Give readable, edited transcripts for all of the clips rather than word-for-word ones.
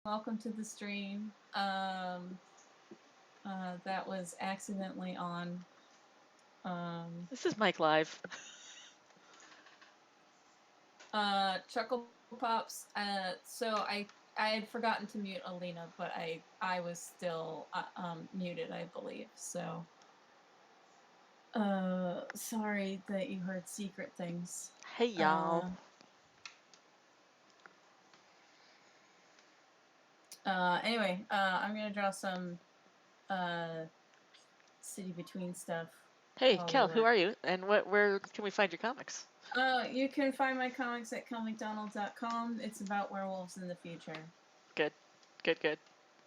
welcome to the stream. That was accidentally on. Um, This is Mike Live. Chuckle Pops. So I had forgotten to mute Alina, but I was still muted, I believe. So sorry that you heard secret things. Hey, y'all. Uh, anyway, I'm gonna draw some uh city between stuff Hey, while we Kel, who work. are you? And where can we find your comics? You can find my comics at kelmcdonald.com. It's about werewolves in the future. Good, good, good.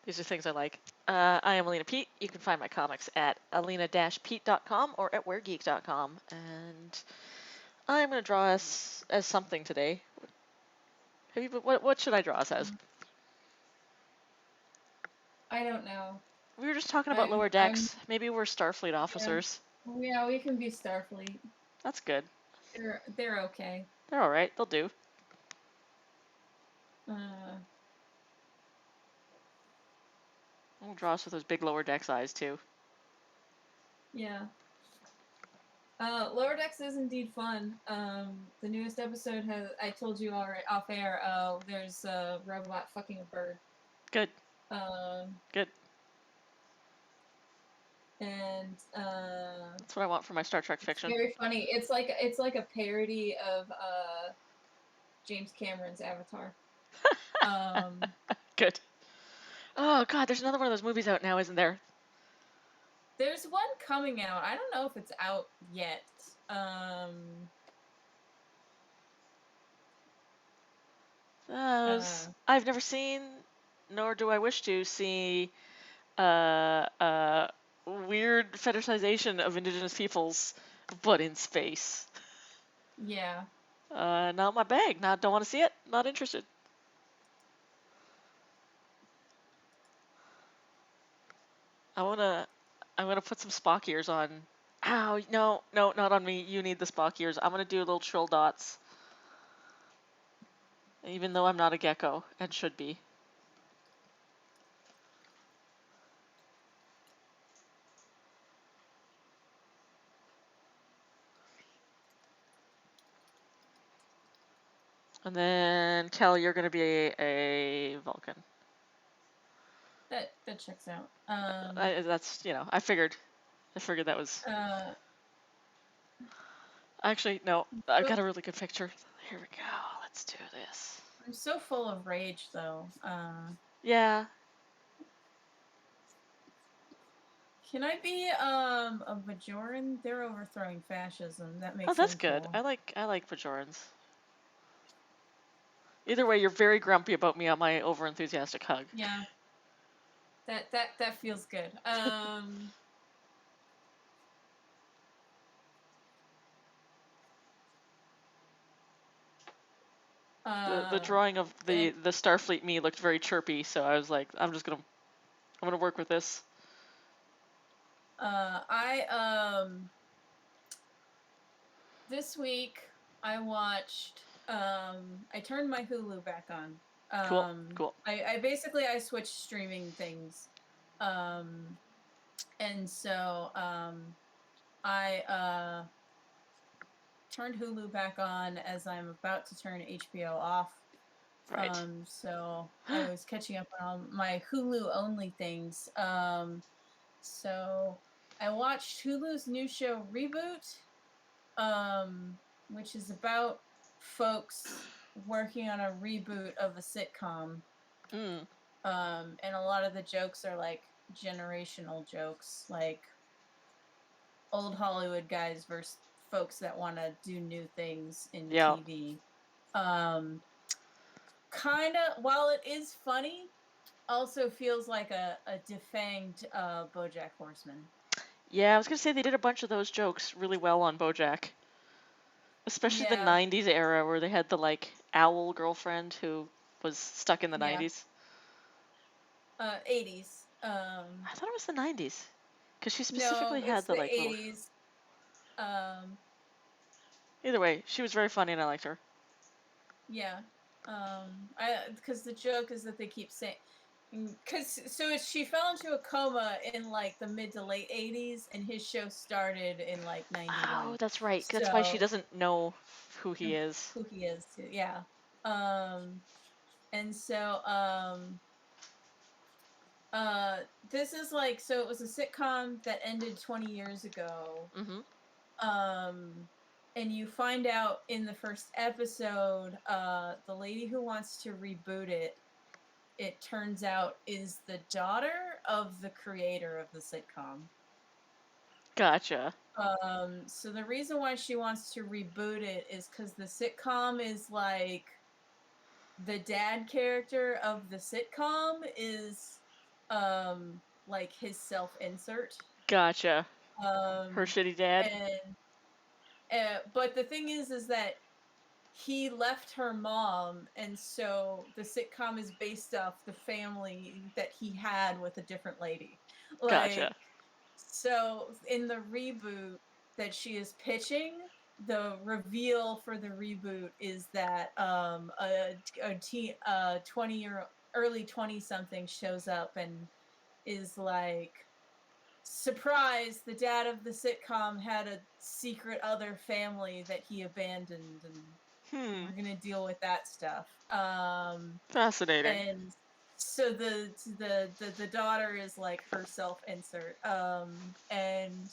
These are things I like. I am Alina Pete. You can find my comics at alina-pete.com or at weargeek.com. And I'm going to draw us as something today. What should I draw us as? I don't know. We were just talking about I'm lower I'm decks. Maybe we're Starfleet yeah. officers. Yeah, we can be Starfleet. That's good. They're okay. They're all right. They'll do. Uh We'll draw us with those big lower decks eyes too. yeah. Lower Decks is indeed fun. The newest episode has I told you already off air. There's a robot fucking a bird. Good, Um, good. and That's what I want for my Star Trek it's fiction. very funny. It's like a parody of James Cameron's Avatar. Um, Good. Oh God, there's another one of those movies out now, isn't there? there's one coming out. I don't know if it's out yet. Um, uh, I've never seen, nor do I wish to see, uh, uh, weird fetishization of indigenous peoples, but in space. yeah. Not my bag. Not don't want to see it. Not interested. I wanna, I'm gonna put some Spock ears on. Ow, no, no, not on me. You need the Spock ears. I'm gonna do little trill dots, even though I'm not a gecko and should be. And then Kel, you're gonna be a Vulcan. That checks out. That's I figured. I figured that was. Uh, Actually, no. I've got a really good picture. Here we go. Let's do this. I'm so full of rage though. Yeah. Can I be a Bajoran? They're overthrowing fascism. That Oh, makes that's them good. cool. I like Bajorans. Either way, you're very grumpy about me on my overenthusiastic hug. Yeah, that feels good. The Uh, drawing of and the Starfleet me looked very chirpy, so I was like, I'm gonna work with this. I this week I watched I turned my Hulu back on. Cool, cool. I basically I switched streaming things. Um and so I turned Hulu back on as I'm about to turn HBO off. Right. So I was catching up on all my Hulu only things. So I watched Hulu's new show Reboot, which is about folks working on a reboot of a sitcom. Mm. And a lot of the jokes are like generational jokes, like old Hollywood guys versus folks that want to do new things in Yeah. TV. Um, kind of, while it is funny, also feels like a defanged BoJack Horseman. Yeah, I was gonna say they did a bunch of those jokes really well on BoJack. Especially the Yeah, 90s era where they had the like owl girlfriend who was stuck in the yeah. 90s. 80s. I thought it was the 90s because she No, specifically it's had the the like little. 80s. Um, Either way, she was very funny and I liked her. yeah. Because the joke is that they keep saying, she fell into a coma in like the mid to late 80s, and his show started in like Oh, 91. that's right. That's why she So doesn't know who he is. who he is too, yeah. Um, and so uh, this is like, so it was a sitcom that ended 20 years ago. Mm-hmm. Um, and you find out in the first episode, the lady who wants to reboot it turns out is the daughter of the creator of the sitcom. Gotcha. So the reason why she wants to reboot it is because the sitcom is like, the dad character of the sitcom is like his self-insert. Gotcha. Her Um, shitty dad. and but the thing is that he left her mom, and so the sitcom is based off the family that he had with a different lady. Gotcha. Like, so in the reboot that she is pitching, the reveal for the reboot is that a 20 year early 20 something shows up and is like, surprise, the dad of the sitcom had a secret other family that he abandoned, and we're gonna deal with that stuff. Fascinating. And so the daughter is like her self insert. And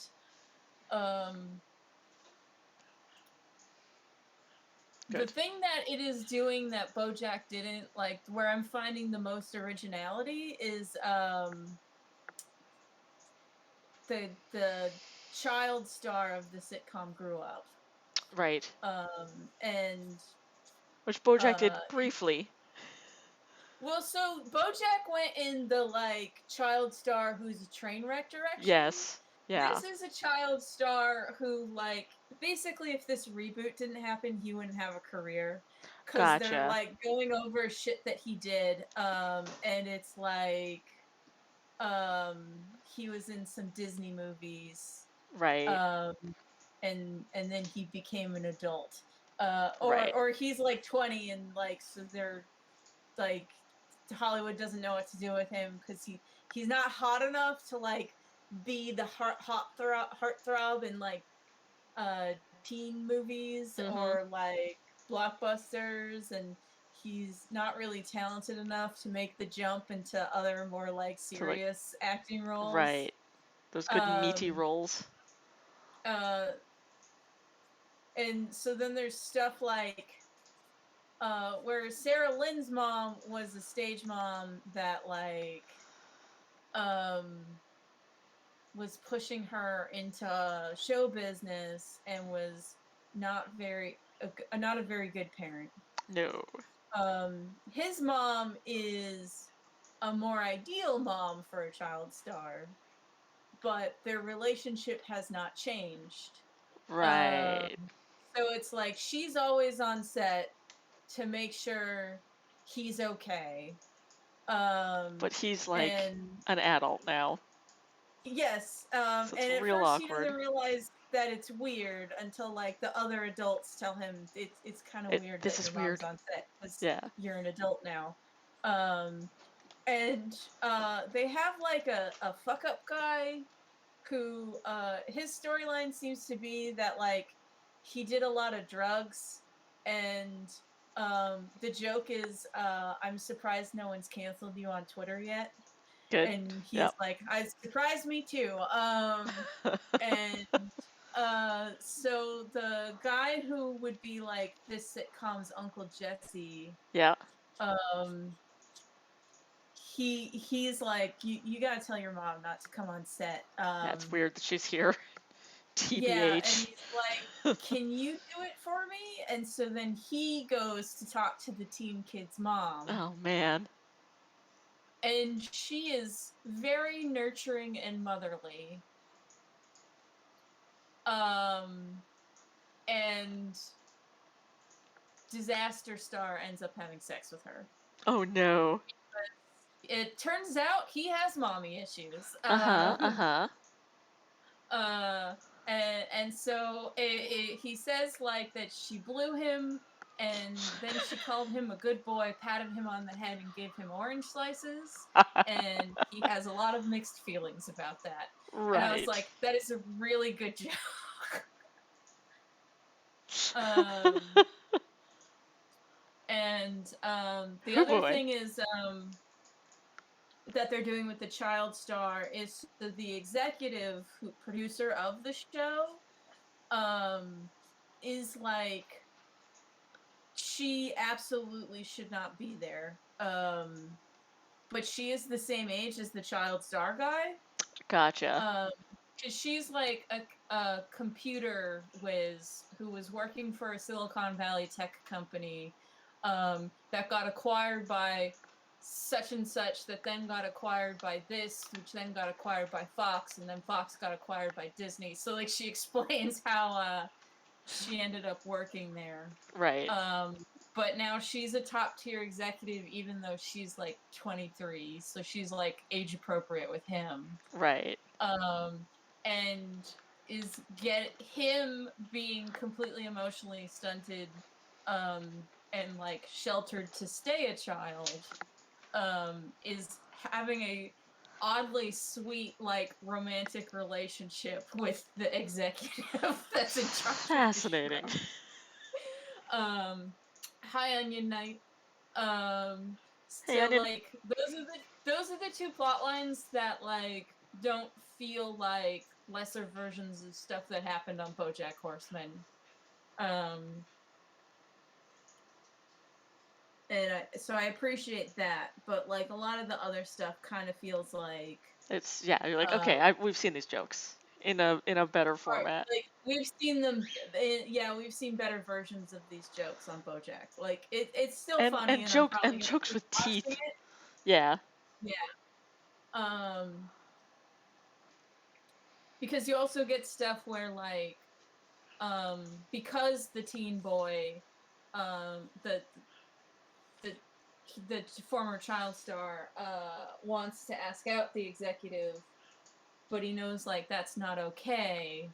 the Good. thing that it is doing that BoJack didn't, like, where I'm finding the most originality is the child star of the sitcom grew up. Right. And Which BoJack did uh briefly. well, so BoJack went in the like child star who's a train wreck direction. Yes. Yeah. This is a child star who, like, basically, if this reboot didn't happen, he wouldn't have a career, because they're Gotcha. like going over shit that he did. And it's like, he was in some Disney movies, Right. and then he became an adult. Right. Or he's like 20, and like, so they're like, Hollywood doesn't know what to do with him because he's not hot enough to like be the heartthrob in like teen movies Mm-hmm. or like blockbusters, and he's not really talented enough to make the jump into other more like To like, serious acting roles. right. Those good meaty Um, rolls. uh, and so then there's stuff like where Sarah Lynn's mom was a stage mom that like um was pushing her into show business and was not not a very good parent. No. His mom is a more ideal mom for a child star, but their relationship has not changed. Um, Right. so it's like she's always on set to make sure he's okay. But he's like And an adult now. yes, So it's and at real first he awkward. doesn't realize that it's weird until like the other adults tell him it's kind of weird This that is your mom's weird. on set because Yeah. you're an adult now. Um, and they have like a fuck up guy who his storyline seems to be that like he did a lot of drugs, and the joke is, I'm surprised no one's canceled you on Twitter yet. Good. And he's Yep. like, I surprised me too. And so the guy who would be like this sitcom's Uncle Jesse, Yeah. um, he's like, you gotta tell your mom not to come on set. Yeah, it's weird that she's here. Yeah, and TBH. he's like, can you do it for me? And so then he goes to talk to the teen kid's mom, Oh man. and she is very nurturing and motherly. Um, and disaster star ends up having sex with her. Oh no. It turns out he has mommy issues. Uh-huh. Uh-huh. Uh, and so he says like that she blew him and then she called him a good boy, patted him on the head, and gave him orange slices. And he has a lot of mixed feelings about that. And I was Right. like, that is a really good joke. um, and the Oh other boy. thing is that they're doing with the child star is the executive producer of the show is like, she absolutely should not be there. But she is the same age as the child star guy. Gotcha. Um, cause she's like a computer whiz who was working for a Silicon Valley tech company, that got acquired by such and such, that then got acquired by this, which then got acquired by Fox, and then Fox got acquired by Disney. So like she explains how she ended up working there. Right. But now she's a top tier executive, even though she's like 23, so she's like age appropriate with him. Right. Um, and is get him being completely emotionally stunted, and like sheltered to stay a child, is having a oddly sweet like romantic relationship with the executive that's in charge of the Fascinating. show. Hi Onion Knight. Hey, So Onion. like those are the two plot lines that like don't feel like lesser versions of stuff that happened on BoJack Horseman. Um, so I appreciate that, but like a lot of the other stuff kind of feels like It's yeah. You're like, uh, okay, we've seen these jokes in a better right, format. like we've seen them. Yeah, we've seen better versions of these jokes on BoJack. Like it's still funny, And and I'm joke probably and gonna jokes keep with watching teeth. it. Yeah. Yeah. Um, because you also get stuff where like because the teen boy, the the the former child star wants to ask out the executive, but he knows like that's not okay.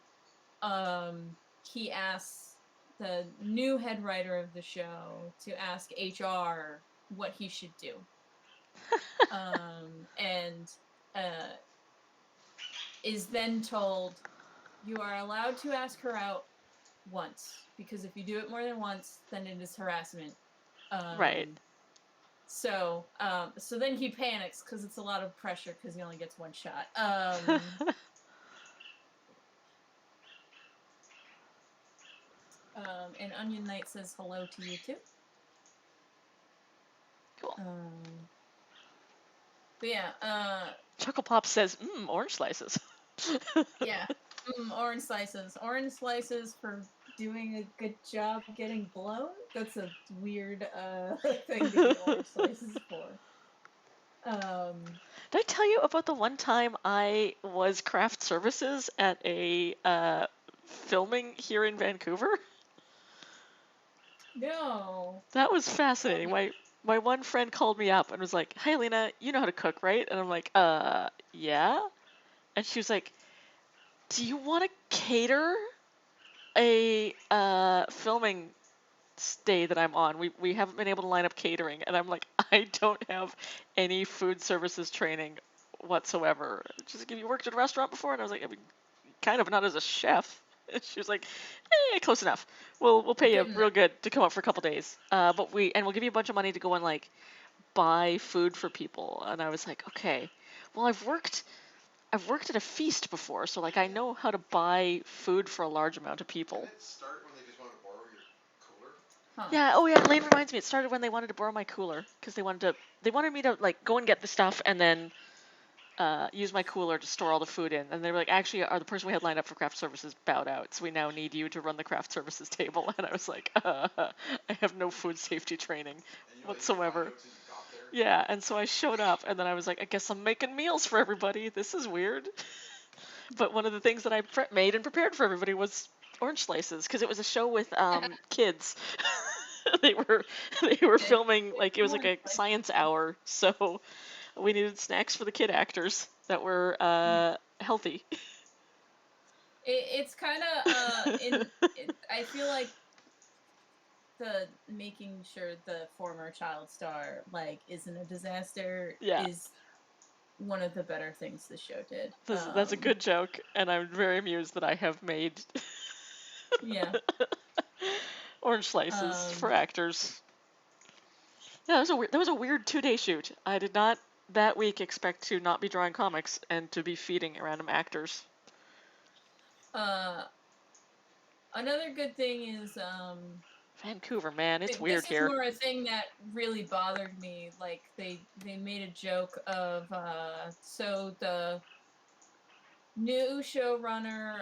He asks the new head writer of the show to ask HR what he should do. And uh, is then told, you are allowed to ask her out once, because if you do it more than once, then it is harassment. Right. So then he panics because it's a lot of pressure because he only gets one shot. And Onion Knight says hello to you too. Cool. But yeah, Chuckle Pop says, orange slices. yeah, orange slices. Orange slices for doing a good job getting blown. That's a weird thing to get orange slices for. Did I tell you about the one time I was craft services at a filming here in Vancouver? No. That was fascinating. My one friend called me up and was like, "Hey, Lena, you know how to cook, right?" And I'm like, yeah." And she was like, "Do you want to cater a filming stay that I'm on? We haven't been able to line up catering." And I'm like, "I don't have any food services training whatsoever. Just have you worked at a restaurant before?" And I was like, "I mean, kind of, not as a chef." And she was like, close enough. We'll pay you Good enough. real good to come up for a couple days. But we'll give you a bunch of money to go and like buy food for people." And I was like, okay, well, I've worked at a feast before, so like I know how to buy food for a large amount of people. Didn't it start when they just wanted to borrow your cooler? Huh. Yeah. Oh yeah. Lane reminds me. It started when they wanted to borrow my cooler because they wanted me to like go and get the stuff and then use my cooler to store all the food in. And they were like, actually, the person we had lined up for craft services bowed out, so we now need you to run the craft services table. And I was like, I have no food safety training whatsoever. Like, you got there? Yeah, and so I showed up, and then I was like, I guess I'm making meals for everybody. This is weird. But one of the things that I made and prepared for everybody was orange slices, because it was a show with kids. they were filming, like, it was like a science hour, so we needed snacks for the kid actors that were healthy. It's kind of I feel like the making sure the former child star like isn't a disaster Yeah. is one of the better things the show did. That's a good joke, and I'm very amused that I have made Yeah. orange slices Um, for actors. Yeah, that was a weird 2-day shoot. I did not that week expect to not be drawing comics and to be feeding random actors. Another good thing is Vancouver, man, it's weird this is here. more a thing that really bothered me. Like they made a joke of so the new showrunner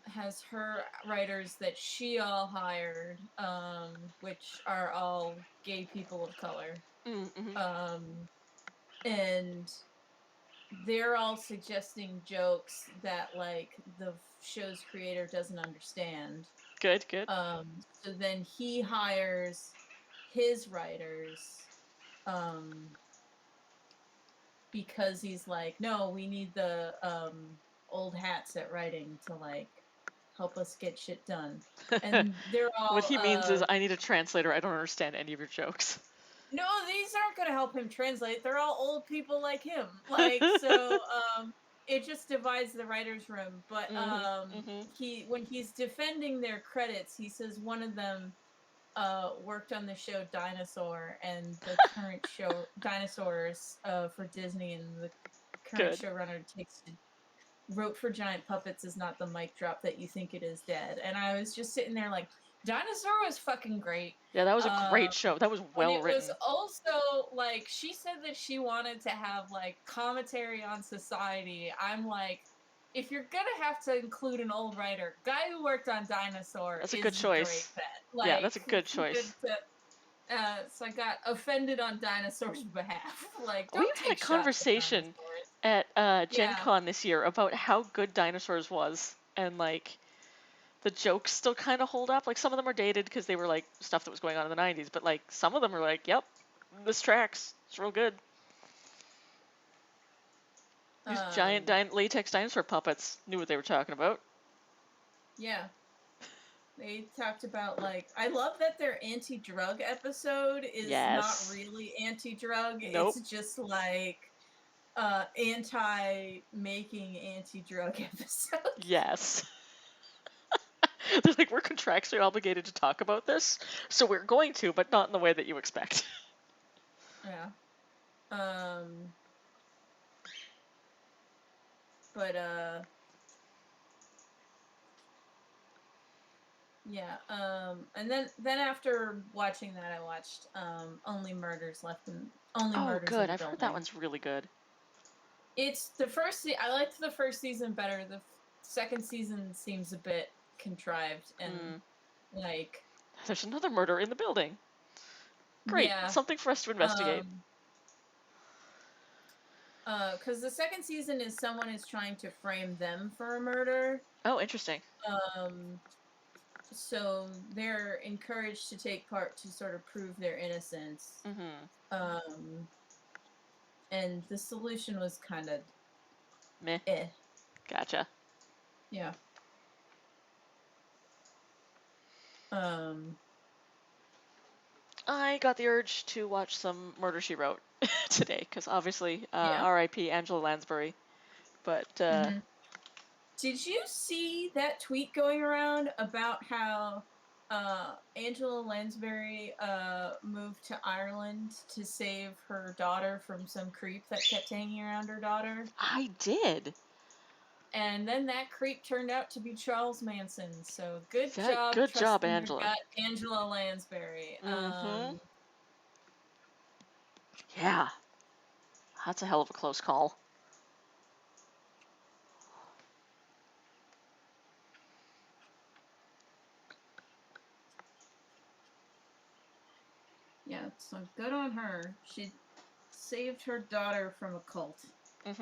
has her writers that she all hired, which are all gay people of color. Mm-hmm. And they're all suggesting jokes that like the show's creator doesn't understand. Good, good. So then he hires his writers because he's like, no, we need the old hats at writing to like help us get shit done. And they're all What he means is, I need a translator. I don't understand any of your jokes. no, these aren't gonna help him translate. They're all old people like him. Like so it just divides the writers' room. But when he's defending their credits, he says one of them worked on the show Dinosaur, and the current show Dinosaurs for Disney, and the current Good. showrunner wrote for Giant Puppets is not the mic drop that you think it is, dead. And I was just sitting there like, Dinosaur was fucking great. Yeah, that was a great show. That was well and it written. was also like, she said that she wanted to have like commentary on society. I'm like, if you're gonna have to include an old writer, guy who worked on Dinosaur That's a is good choice. great bet. Like, yeah, that's a good choice. So I got offended on Dinosaur's behalf. Like, We don't had a take shots conversation at at Gen Yeah. Con this year about how good Dinosaurs was, and like the jokes still kind of hold up. Like some of them are dated because they were like stuff that was going on in the 90s, but like some of them are like, yep, this tracks. It's real good. These giant latex dinosaur puppets knew what they were talking about. Yeah. They talked about, like, I love that their anti-drug episode is not really anti-drug. Nope. It's just like anti-making anti-drug episode. Yes. They're like, we're contractually obligated to talk about this, so we're going to, but not in the way that you expect. Yeah. Yeah, and then after watching that, I watched Only Murders Left in Only Murders good. in the I've Building. heard that one's really good. It's the first. I liked the first season better. The second season seems a bit contrived and like. There's another murder in the building. Great, Yeah, something for us to investigate. Because the second season is someone is trying to frame them for a murder. Oh, interesting. So they're encouraged to take part to sort of prove their innocence. And the solution was kind of meh. Gotcha. Yeah. I got the urge to watch some Murder, She Wrote today, because obviously, R.I.P. Angela Lansbury. But, Did you see that tweet going around about how Angela Lansbury moved to Ireland to save her daughter from some creep that kept hanging around her daughter? I did. And then that creep turned out to be Charles Manson. So good job. Good job, trusting your Angela. gut, Angela Lansbury. Yeah. That's a hell of a close call. Yeah, so good on her. She saved her daughter from a cult. I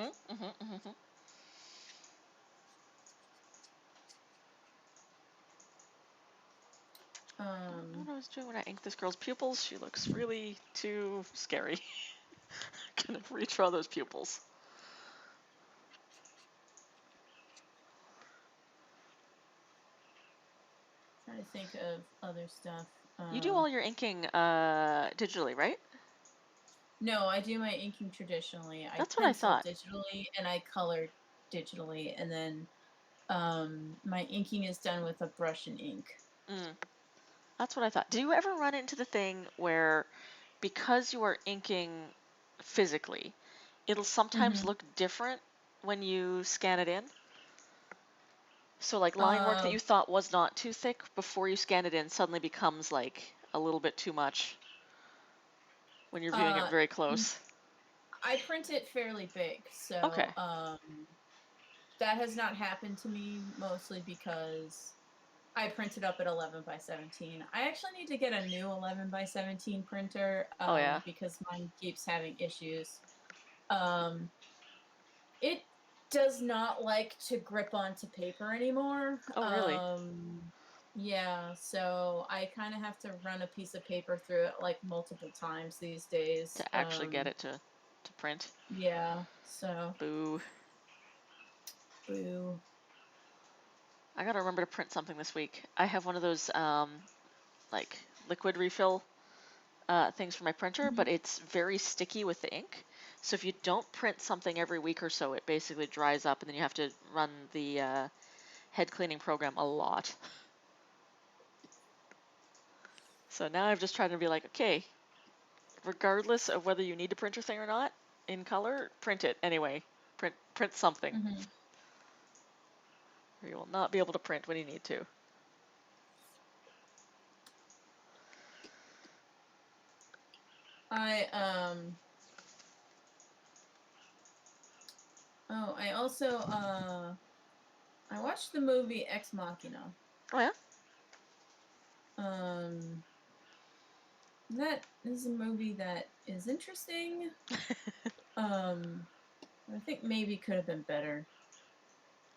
don't know what I was doing when I inked this girl's pupils. She looks really too scary. Gonna redraw those pupils. Trying to think of other stuff. You do all your inking digitally, right? No, I do my inking traditionally. I That's what I pencil thought. digitally and I color digitally, and then my inking is done with a brush and ink. That's what I thought. Do you ever run into the thing where, because you are inking physically, it'll sometimes look different when you scan it in? So like line work that you thought was not too thick before you scan it in suddenly becomes like a little bit too much when you're viewing it very close. I print it fairly big, so Okay. that has not happened to me, mostly because I printed up at 11 by 17. I actually need to get a new 11 by 17 printer Oh yeah. because mine keeps having issues. It does not like to grip onto paper anymore. Oh really? Yeah, so I kind of have to run a piece of paper through it like multiple times these days. To actually get it to print. Yeah, so Boo. boo. I gotta remember to print something this week. I have one of those like liquid refill things for my printer, but it's very sticky with the ink. So if you don't print something every week or so, it basically dries up, and then you have to run the head cleaning program a lot. So now I've just tried to be like, okay, regardless of whether you need to print your thing or not, in color, print it anyway. Print something. Or you will not be able to print when you need to. I also I watched the movie Ex Machina. Oh yeah? That is a movie that is interesting. I think maybe could have been better.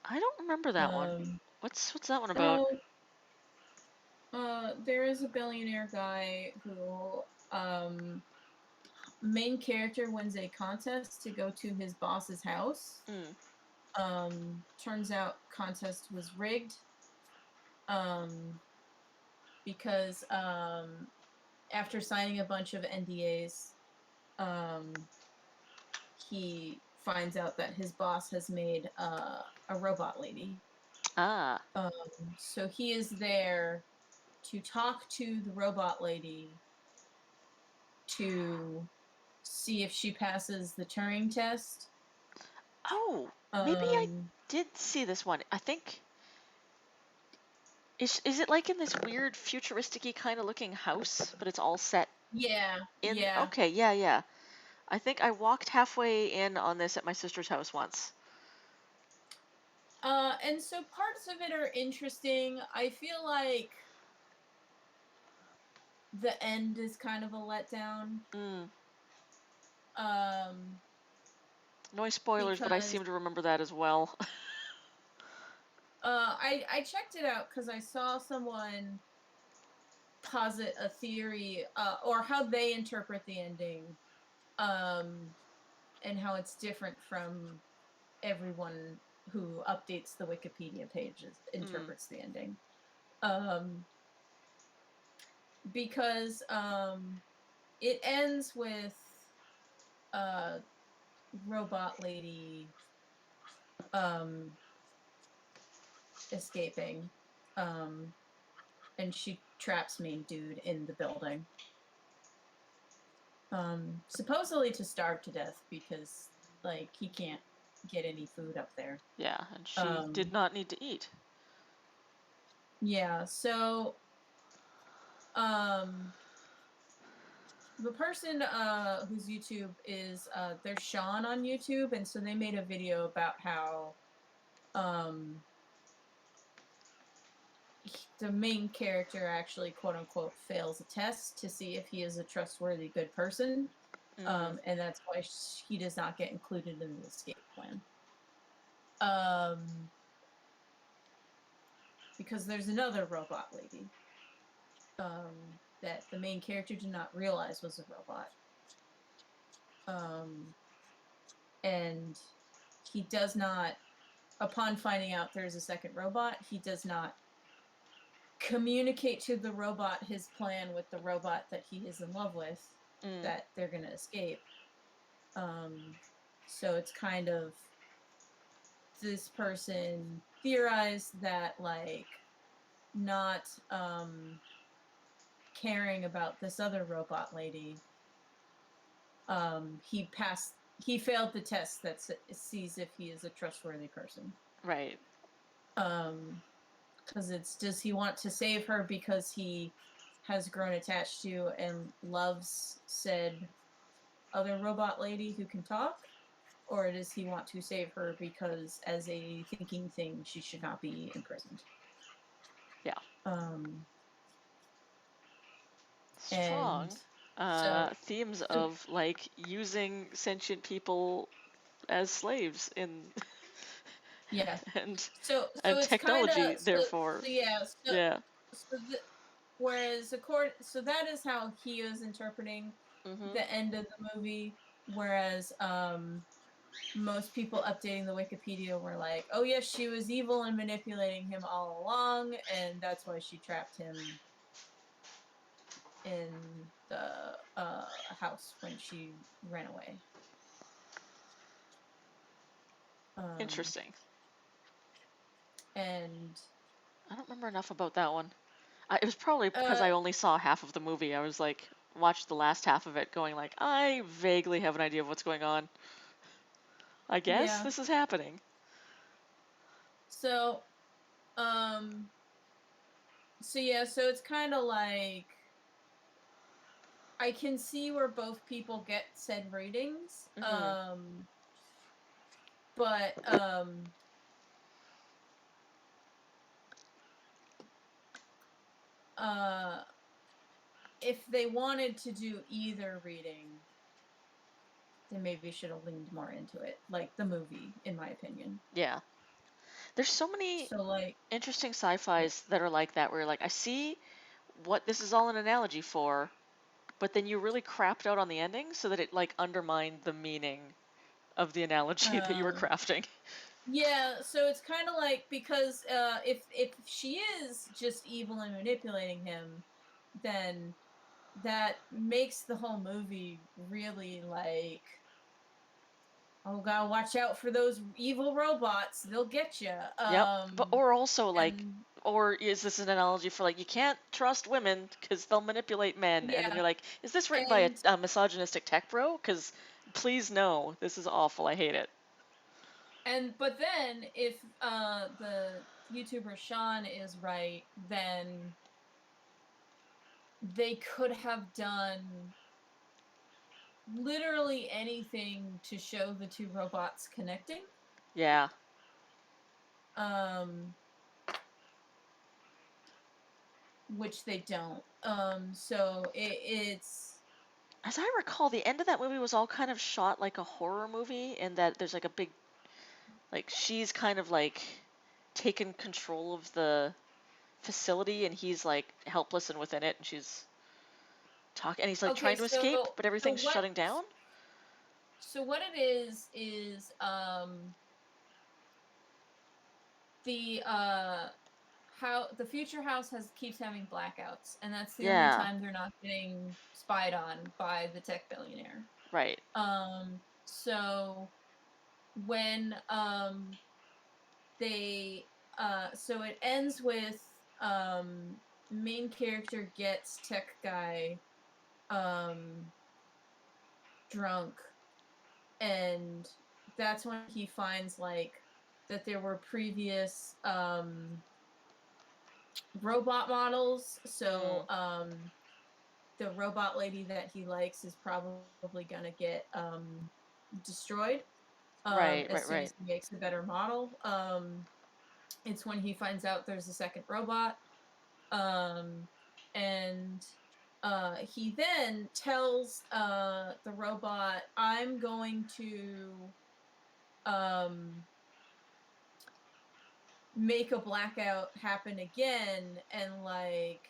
I don't remember that one. What's that one about? So, there is a billionaire guy who, main character wins a contest to go to his boss's house. Turns out contest was rigged. Because after signing a bunch of NDAs, he finds out that his boss has made a robot lady. Ah. So he is there to talk to the robot lady to see if she passes the Turing test. Oh, maybe I did see this one. I think is it like in this weird futuristic-y kind of looking house, but it's all set Yeah. in? Yeah. Okay, yeah. I think I walked halfway in on this at my sister's house once. And so parts of it are interesting. I feel like the end is kind of a letdown. No spoilers, but I seem to remember that as well. I checked it out because I saw someone posit a theory, or how they interpret the ending, and how it's different from everyone who updates the Wikipedia pages interprets the ending. Because it ends with robot lady escaping, and she traps main dude in the building. Supposedly to starve to death because, like, he can't get any food up there. Yeah, and she did not need to eat. Yeah, so, the person, whose YouTube is, there's Sean on YouTube, and so they made a video about how, the main character actually, quote unquote, fails a test to see if he is a trustworthy, good person. And that's why he does not get included in the escape plan. Because there's another robot lady that the main character did not realize was a robot. And he does not, upon finding out there's a second robot, he does not communicate to the robot his plan with the robot that he is in love with, that they're gonna escape. So it's kind of this person theorized that like not caring about this other robot lady, he failed the test that sees if he is a trustworthy person. Right. Because it's, does he want to save her because he has grown attached to and loves said other robot lady who can talk? Or does he want to save her because as a thinking thing, she should not be imprisoned? Yeah. Strong themes of like using sentient people as slaves in yeah and it's technology kinda, therefore whereas so that is how he is interpreting the end of the movie, whereas most people updating the Wikipedia were like, oh yes, she was evil and manipulating him all along, and that's why she trapped him in the house when she ran away. Interesting. And I don't remember enough about that one. It was probably because I only saw half of the movie. I was like, watched the last half of it going like, I vaguely have an idea of what's going on. I guess this is happening. So, so it's kind of like, I can see where both people get said ratings, but if they wanted to do either reading, then maybe should have leaned more into it, like the movie, in my opinion. Yeah. There's so many interesting sci-fis that are like that, where like, I see what this is all an analogy for, but then you really crapped out on the ending so that it like undermined the meaning of the analogy that you were crafting. Yeah, so it's kind of like, because if she is just evil and manipulating him, then that makes the whole movie really like, oh god, watch out for those evil robots, they'll get you. But or also like, or is this an analogy for like, you can't trust women because they'll manipulate men? And then you're like, is this written by a misogynistic tech bro? Because please no, this is awful, I hate it. But then if the YouTuber Sean is right, then they could have done literally anything to show the two robots connecting. Yeah. Which they don't. So it's, as I recall, the end of that movie was all kind of shot like a horror movie, in that there's like a big, like, she's kind of like taken control of the facility and he's like helpless and within it, and she's talking and he's like trying to escape, but everything's shutting down. So what it is the how the future house keeps having blackouts, and that's the only time they're not getting spied on by the tech billionaire. Right. So when they so it ends with main character gets tech guy drunk, and that's when he finds like that there were previous robot models, so the robot lady that he likes is probably gonna get destroyed as soon as he makes a better model. It's when he finds out there's a second robot, and he then tells the robot, I'm going to make a blackout happen again, and like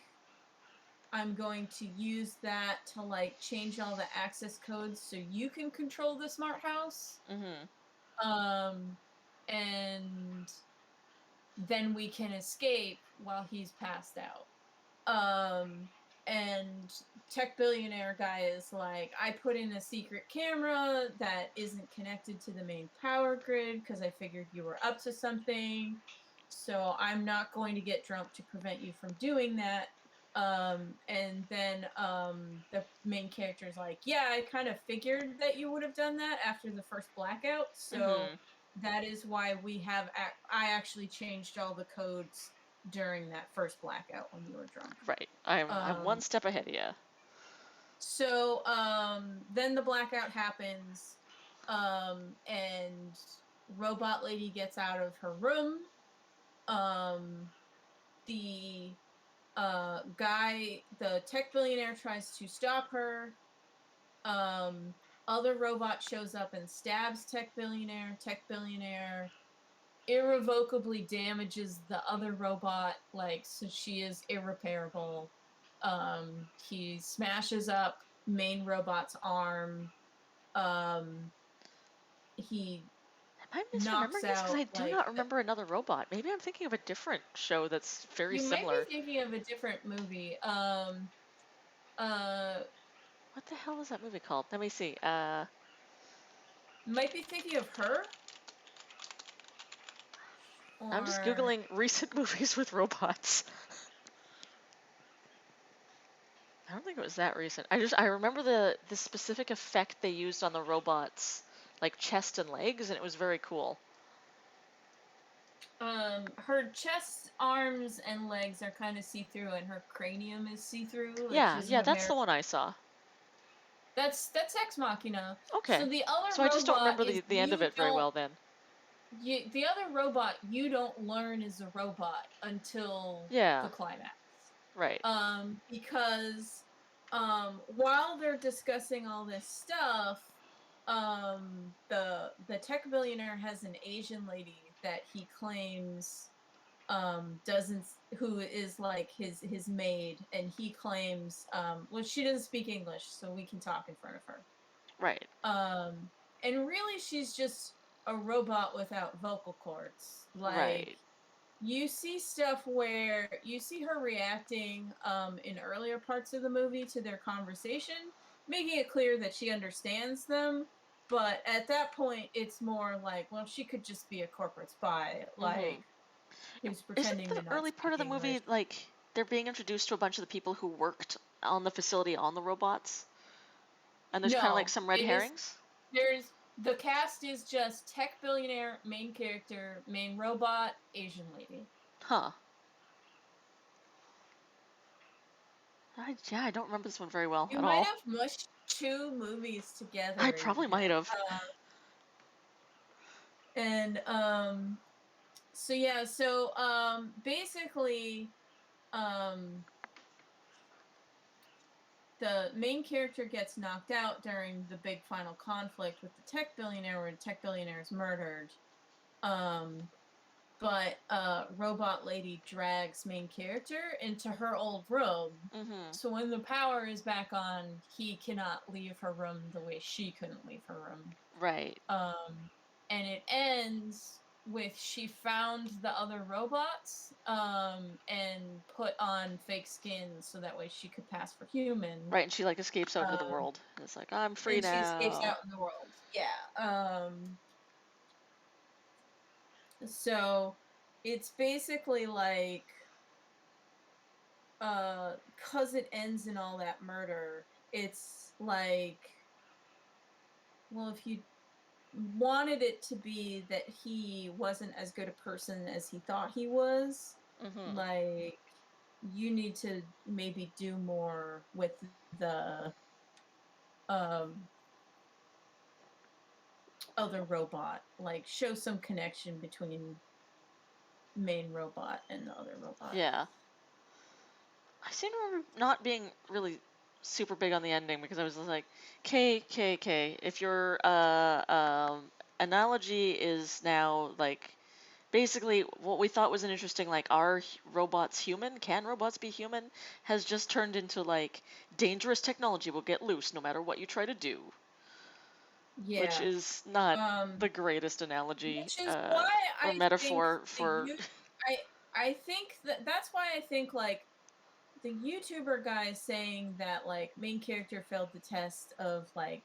I'm going to use that to like change all the access codes so you can control the smart house. And then we can escape. while he's passed out. And tech billionaire guy is like, I put in a secret camera that isn't connected to the main power grid because I figured you were up to something. So I'm not going to get drunk to prevent you from doing that. And then the main character is like, yeah, I kind of figured that you would have done that after the first blackout. So that is why I actually changed all the codes during that first blackout when you were drunk. Right. I'm one step ahead of you. So then the blackout happens, and Robot Lady gets out of her room. The the tech billionaire tries to stop her. Other robot shows up and stabs tech billionaire. Tech billionaire irrevocably damages the other robot, like, so she is irreparable. He smashes up main robot's arm. He Am I knocks misremembering this? Because out, I do like, not remember another robot. Maybe I'm thinking of a different show that's very you similar. might be thinking of a different movie. What the hell was that movie called? Let me see. Might be thinking of Her. I'm just Googling recent movies with robots. I don't think it was that recent. I remember the specific effect they used on the robots, like chest and legs, and it was very cool. Her chest, arms, and legs are kind of see-through, and her cranium is see-through. Yeah, that's the one I saw. That's Ex Machina. Okay. So the other So I just don't remember the end of it very well then. The other robot you don't learn is a robot until the climax. Right. Because while they're discussing all this stuff, the tech billionaire has an Asian lady that he claims who is like his maid, and he claims well, she doesn't speak English, so we can talk in front of her. Right. And really she's just a robot without vocal cords. Like, right. You see stuff where you see her reacting in earlier parts of the movie to their conversation, making it clear that she understands them. But at that point, it's more like, well, she could just be a corporate spy, like, who's pretending to not Isn't the early part of the movie English. like they're being introduced to a bunch of the people who worked on the facility on the robots? And there's kind of like some red herrings? The cast is just tech billionaire, main character, main robot, Asian lady. Huh. I don't remember this one very well You at might all. have mushed two movies together. I probably might have. And so yeah, so basically the main character gets knocked out during the big final conflict with the tech billionaire, where the tech billionaire is murdered. But Robot Lady drags main character into her old room. So when the power is back on, he cannot leave her room the way she couldn't leave her room. Right. And it ends with she found the other robots and put on fake skin so that way she could pass for human. Right, and she like escapes out into the world. It's like, I'm free now. She escapes out in the world. Yeah. So it's basically like, cause it ends in all that murder, it's like, well, if you wanted it to be that he wasn't as good a person as he thought he was, like, you need to maybe do more with the other robot, like show some connection between main robot and the other robot. Yeah. I seem to remember not being really super big on the ending because I was like, K, if your analogy is now like basically what we thought was an interesting, like, are robots human? Can robots be human? Has just turned into like dangerous technology will get loose no matter what you try to do. Yeah. Which is not the greatest analogy which is why or I metaphor think for. I think that's why I think like the YouTuber guy is saying that like main character failed the test of like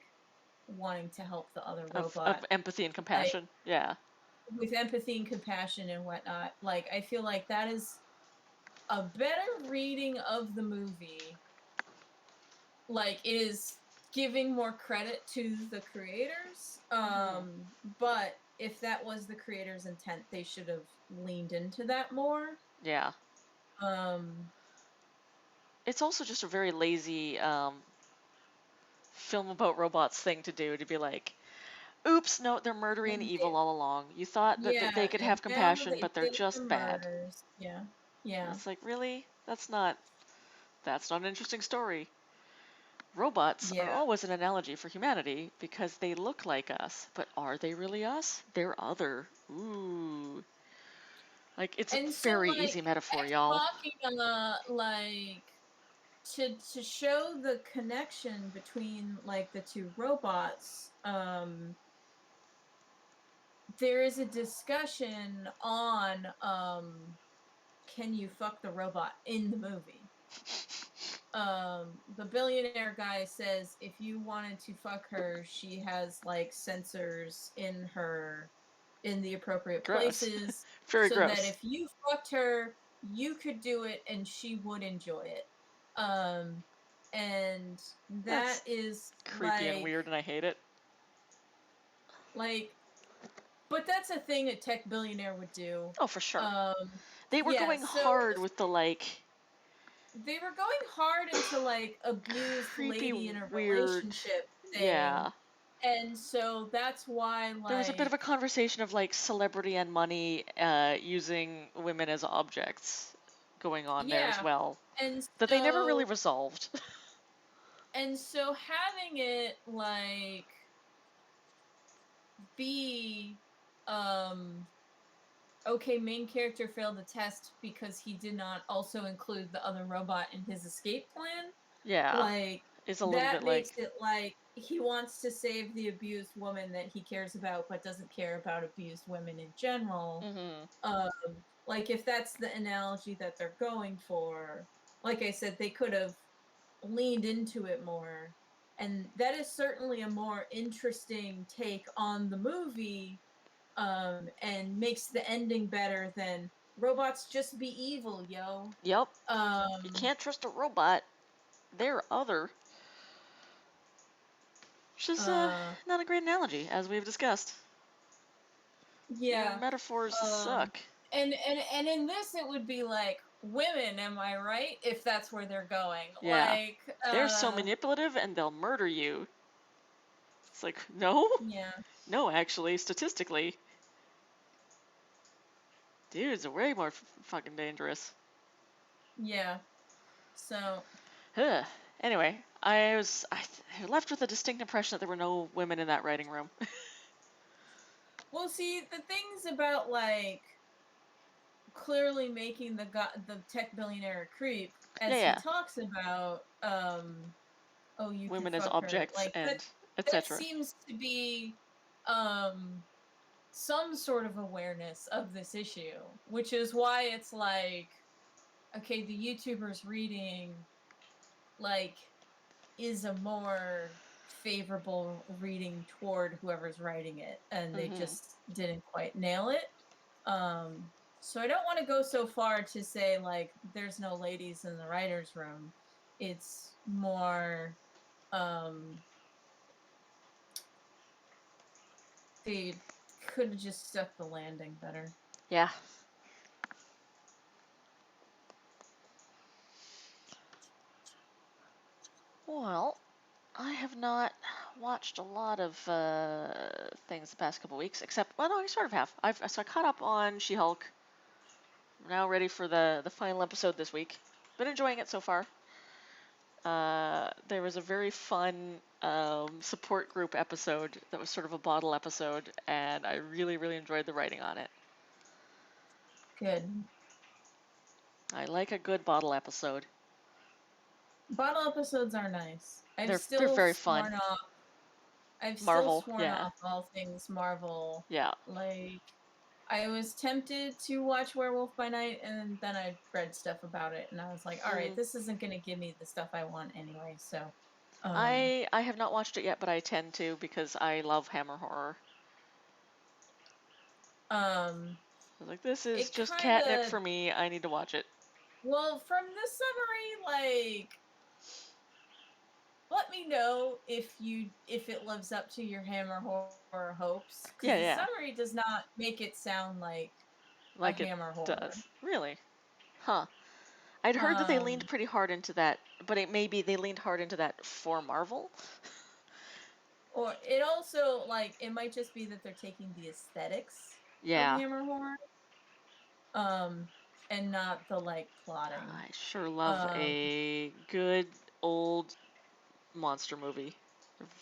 wanting to help the other Of robot, empathy and like compassion. Yeah. with empathy and compassion and whatnot. Like I feel like that is a better reading of the movie. Like it is giving more credit to the creators. But if that was the creators' intent, they should have leaned into that more. Yeah. Um It's also just a very lazy film about robots thing to do, to be like, oops, no, they're murdering and evil all along. You thought that they yeah, could and have now compassion, they but they're did the just bad. murders. Yeah. And Yeah. it's like, really? That's not an interesting story. Robots are Yeah. always an analogy for humanity because they look like us, but are they really us? They're other. Ooh. Like, it's a And so very like easy metaphor, y'all. talking like to show the connection between like the two robots, there is a discussion on can you fuck the robot in the movie. The billionaire guy says if you wanted to fuck her, she has like sensors in the appropriate Gross. places Very so that gross. if you fucked her, you could do it and she would enjoy it. And that That's is creepy and weird, and I hate it. like but that's a thing a tech billionaire would do. Oh, for sure. Um They were yeah, going so hard with the, like, they were going hard into like abused creepy, lady in a weird. relationship thing. Yeah. And so that's why There was a bit of like a conversation of, like, celebrity and money using women as objects going on there as yeah. well, And that they never really so resolved. having it like be um okay, main character failed the test because he did not also include the other robot in his escape plan. Yeah. Like It's a little that bit makes like, it like he wants to save the abused woman that he cares about but doesn't care about abused women in general. mm-hmm. Um like if that's the analogy that they're going for, like I said, they could have leaned into it more. And that is certainly a more interesting take on the movie, and makes the ending better than robots just be evil, yo. Yep. You Um, can't trust a robot. They're other. Which is uh, not a great analogy, as we've discussed. Your yeah. metaphors Um, suck. and in this, it would be like women, am I right? If that's where they're going, Yeah. like, They're so manipulative and they'll murder you. It's like, no? yeah, No, actually, statistically. Dudes are way more fucking dangerous. yeah. So, Ugh. Anyway, I left with a distinct impression that there were no women in that writing room. well, see, the things about like clearly making the tech billionaire a creep, Yeah, as he yeah. talks about, oh, you could Women as fuck her, objects like and that etc. seems to be um some sort of awareness of this issue, which is why it's like, okay, the YouTuber's reading like is a more favorable reading toward whoever's writing it, and they Mm-hmm. just didn't quite nail it. So I don't want to go so far to say like there's no ladies in the writers' room. It's more they could have just stuck the landing better. Yeah. Well, I have not watched a lot of things the past couple weeks, except, well, no, I sort of have. So I caught up on She-Hulk. I'm now ready for the final episode this week. Been enjoying it so far. There was a very fun support group episode that was sort of a bottle episode, and I really, really enjoyed the writing on it. Good. I like a good bottle episode. Bottle episodes are nice. They're very fun. I've still Marvel, sworn yeah. off all things Marvel. Yeah. Like I was tempted to watch Werewolf by Night, and then I read stuff about it, and I was like, all right, this isn't going to give me the stuff I want anyway, so. I have not watched it yet, but I tend to because I love Hammer horror. I was like, this is just catnip for me. I need to watch it. Well, from the summary, like, let me know if it lives up to your Hammer horror hopes. Because the summary does not make it sound like a Hammer horror. Does. Really? Huh. I'd heard that they leaned pretty hard into that, but maybe they leaned hard into that for Marvel. Or it also, like, it might just be that they're taking the aesthetics of Hammer horror. And not the, like, plotting. I sure love a good old monster movie.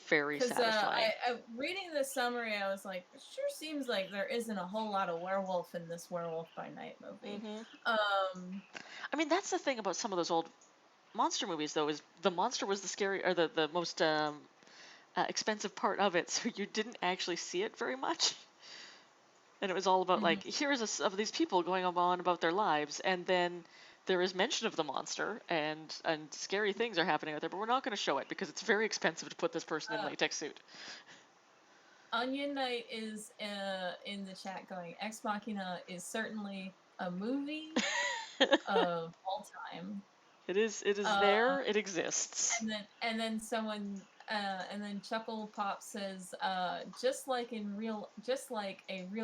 Very satisfying. Reading the summary, I was like, it sure seems like there isn't a whole lot of werewolf in this Werewolf by Night movie. I mean, that's the thing about some of those old monster movies, though, is the monster was the scary or the most expensive part of it, so you didn't actually see it very much. And it was all about like, here's of these people going on about their lives, and then there is mention of the monster, and scary things are happening out there, but we're not going to show it because it's very expensive to put this person in a latex suit. Onion Knight is in the chat going, Ex Machina is certainly a movie of all time. It is there. It exists. And then someone and then Chuckle Pop says, just like a real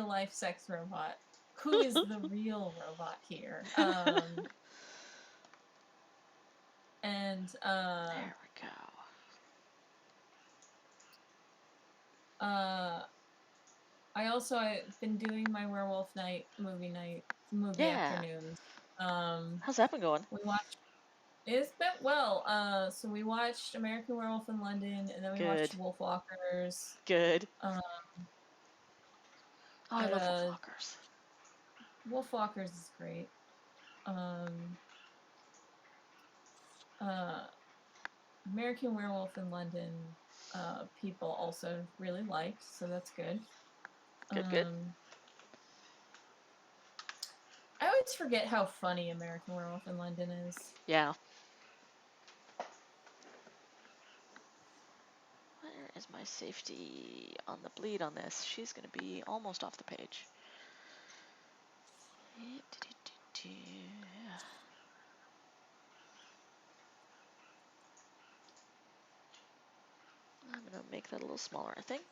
life sex robot. Who is the real robot here? And there we go. I've been doing my Werewolf Night movie afternoons. How's that been going? It's been well. So we watched American Werewolf in London, and then we watched Wolfwalkers. Good. I love Wolfwalkers. Wolfwalkers is great. American Werewolf in London, people also really liked, so that's good. Good. I always forget how funny American Werewolf in London is. Yeah. Where is my safety on the bleed on this? She's going to be almost off the page. I'm going to make that a little smaller, I think.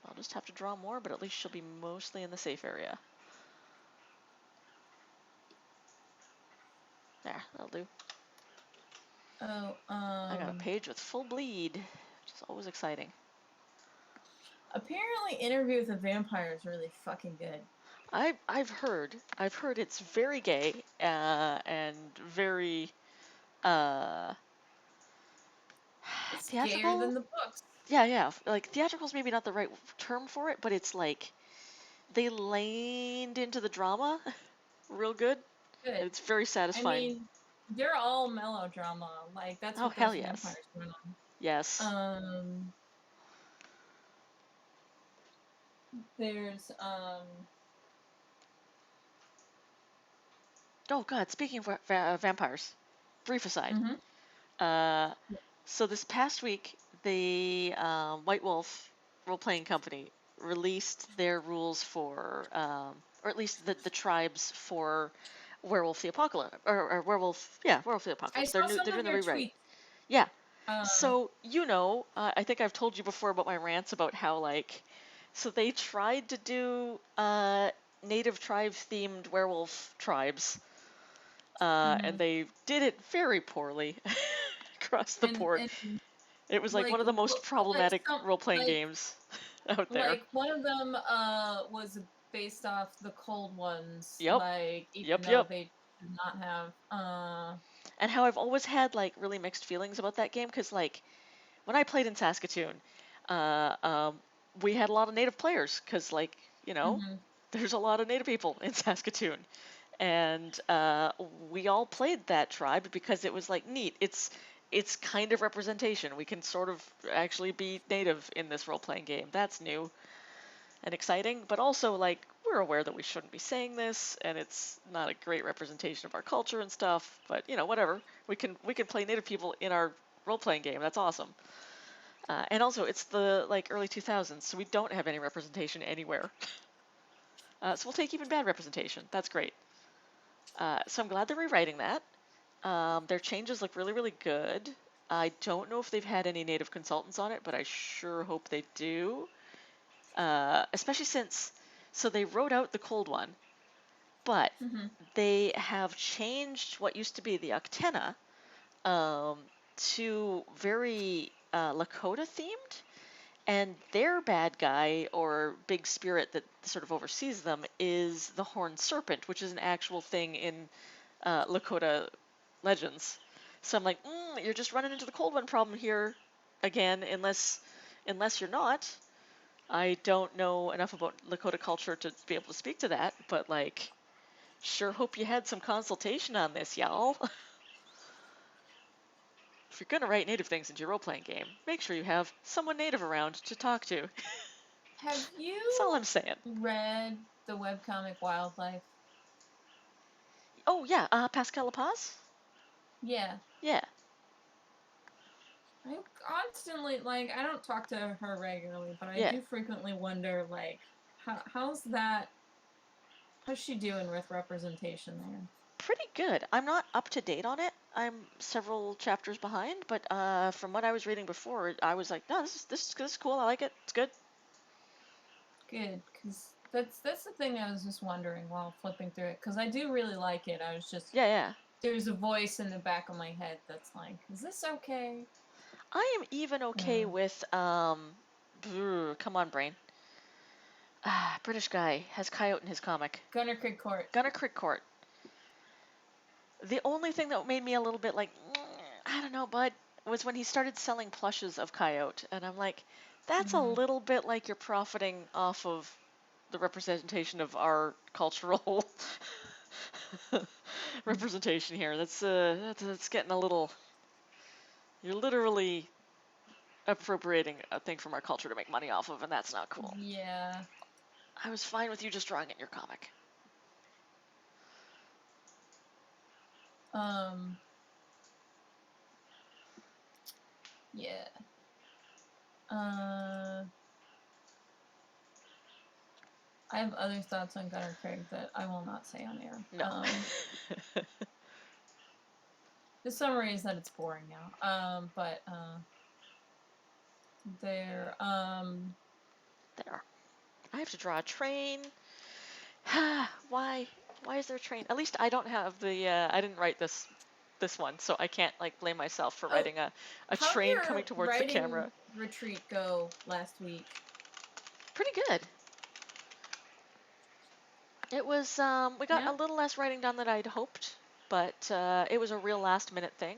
I'll just have to draw more, but at least she'll be mostly in the safe area. There, that'll do. I got a page with full bleed, which is always exciting. Apparently, Interview with a Vampire is really fucking good. I've heard it's very gay and very it's theatrical. Gayer than the books. Yeah. Like theatrical's maybe not the right term for it, but it's like they leaned into the drama real good. Good. It's very satisfying. I mean, they're all melodrama. Like that's what those vampires went on. Yes. There's Oh God! Speaking of vampires, brief aside. So this past week, the White Wolf role-playing company released their rules for, or at least the tribes for Werewolf the Apocalypse, or Werewolf the Apocalypse. They're doing the rewrite. Yeah. So I think I've told you before about my rants about how so they tried to do native tribe-themed werewolf tribes, and they did it very poorly across the board. It was like one of the most problematic role-playing games out there. Like one of them was based off the Cold Ones. Yep. Even though they did not have. And how I've always had really mixed feelings about that game because when I played in Saskatoon, we had a lot of native players because there's a lot of native people in Saskatoon, and we all played that tribe because it was neat. It's kind of representation. We can sort of actually be native in this role-playing game. That's new. and exciting, but also like we're aware that we shouldn't be saying this, and it's not a great representation of our culture and stuff. But whatever. We can play Native people in our role-playing game. That's awesome. And also, it's the early 2000s, so we don't have any representation anywhere. So we'll take even bad representation. That's great. So I'm glad they're rewriting that. Their changes look really, really good. I don't know if they've had any Native consultants on it, but I sure hope they do. Especially since, so they wrote out the cold one, but they have changed what used to be the Octena to very Lakota themed. And their bad guy or big spirit that sort of oversees them is the Horned Serpent, which is an actual thing in Lakota legends. So I'm like, you're just running into the cold one problem here again, unless you're not. I don't know enough about Lakota culture to be able to speak to that, but sure hope you had some consultation on this, y'all. If you're gonna write Native things into your role-playing game, make sure you have someone Native around to talk to. Have you That's all I'm saying. read the webcomic Wildlife? Oh yeah, Pascal La Paz? Yeah. Yeah. I constantly, I don't talk to her regularly, but I Yeah. do frequently wonder, how's she doing with representation there? Pretty good. I'm not up to date on it. I'm several chapters behind, but from what I was reading before, I was like, no, this is cool. I like it. It's good. Good, because that's the thing I was just wondering while flipping through it, because I do really like it. I was just Yeah. There's a voice in the back of my head that's like, is this okay? I am even okay with come on, brain. British guy has coyote in his comic. Gunner Creek Court. Gunner Creek Court. The only thing that made me a little bit like, I don't know, bud, was when he started selling plushes of coyote, and I'm like, that's a little bit like you're profiting off of the representation of our cultural representation here. That's getting a little. You're literally appropriating a thing from our culture to make money off of, and that's not cool. Yeah. I was fine with you just drawing it in your comic. Yeah. I have other thoughts on Gunner Craig that I will not say on air. No. The summary is that it's boring now. But there. There. I have to draw a train. Why? Why is there a train? At least I don't have the. I didn't write this one, so I can't blame myself for writing a train coming towards the camera. Retreat go last week? Pretty good. It was. We got a little less writing done than I'd hoped, but it was a real last-minute thing.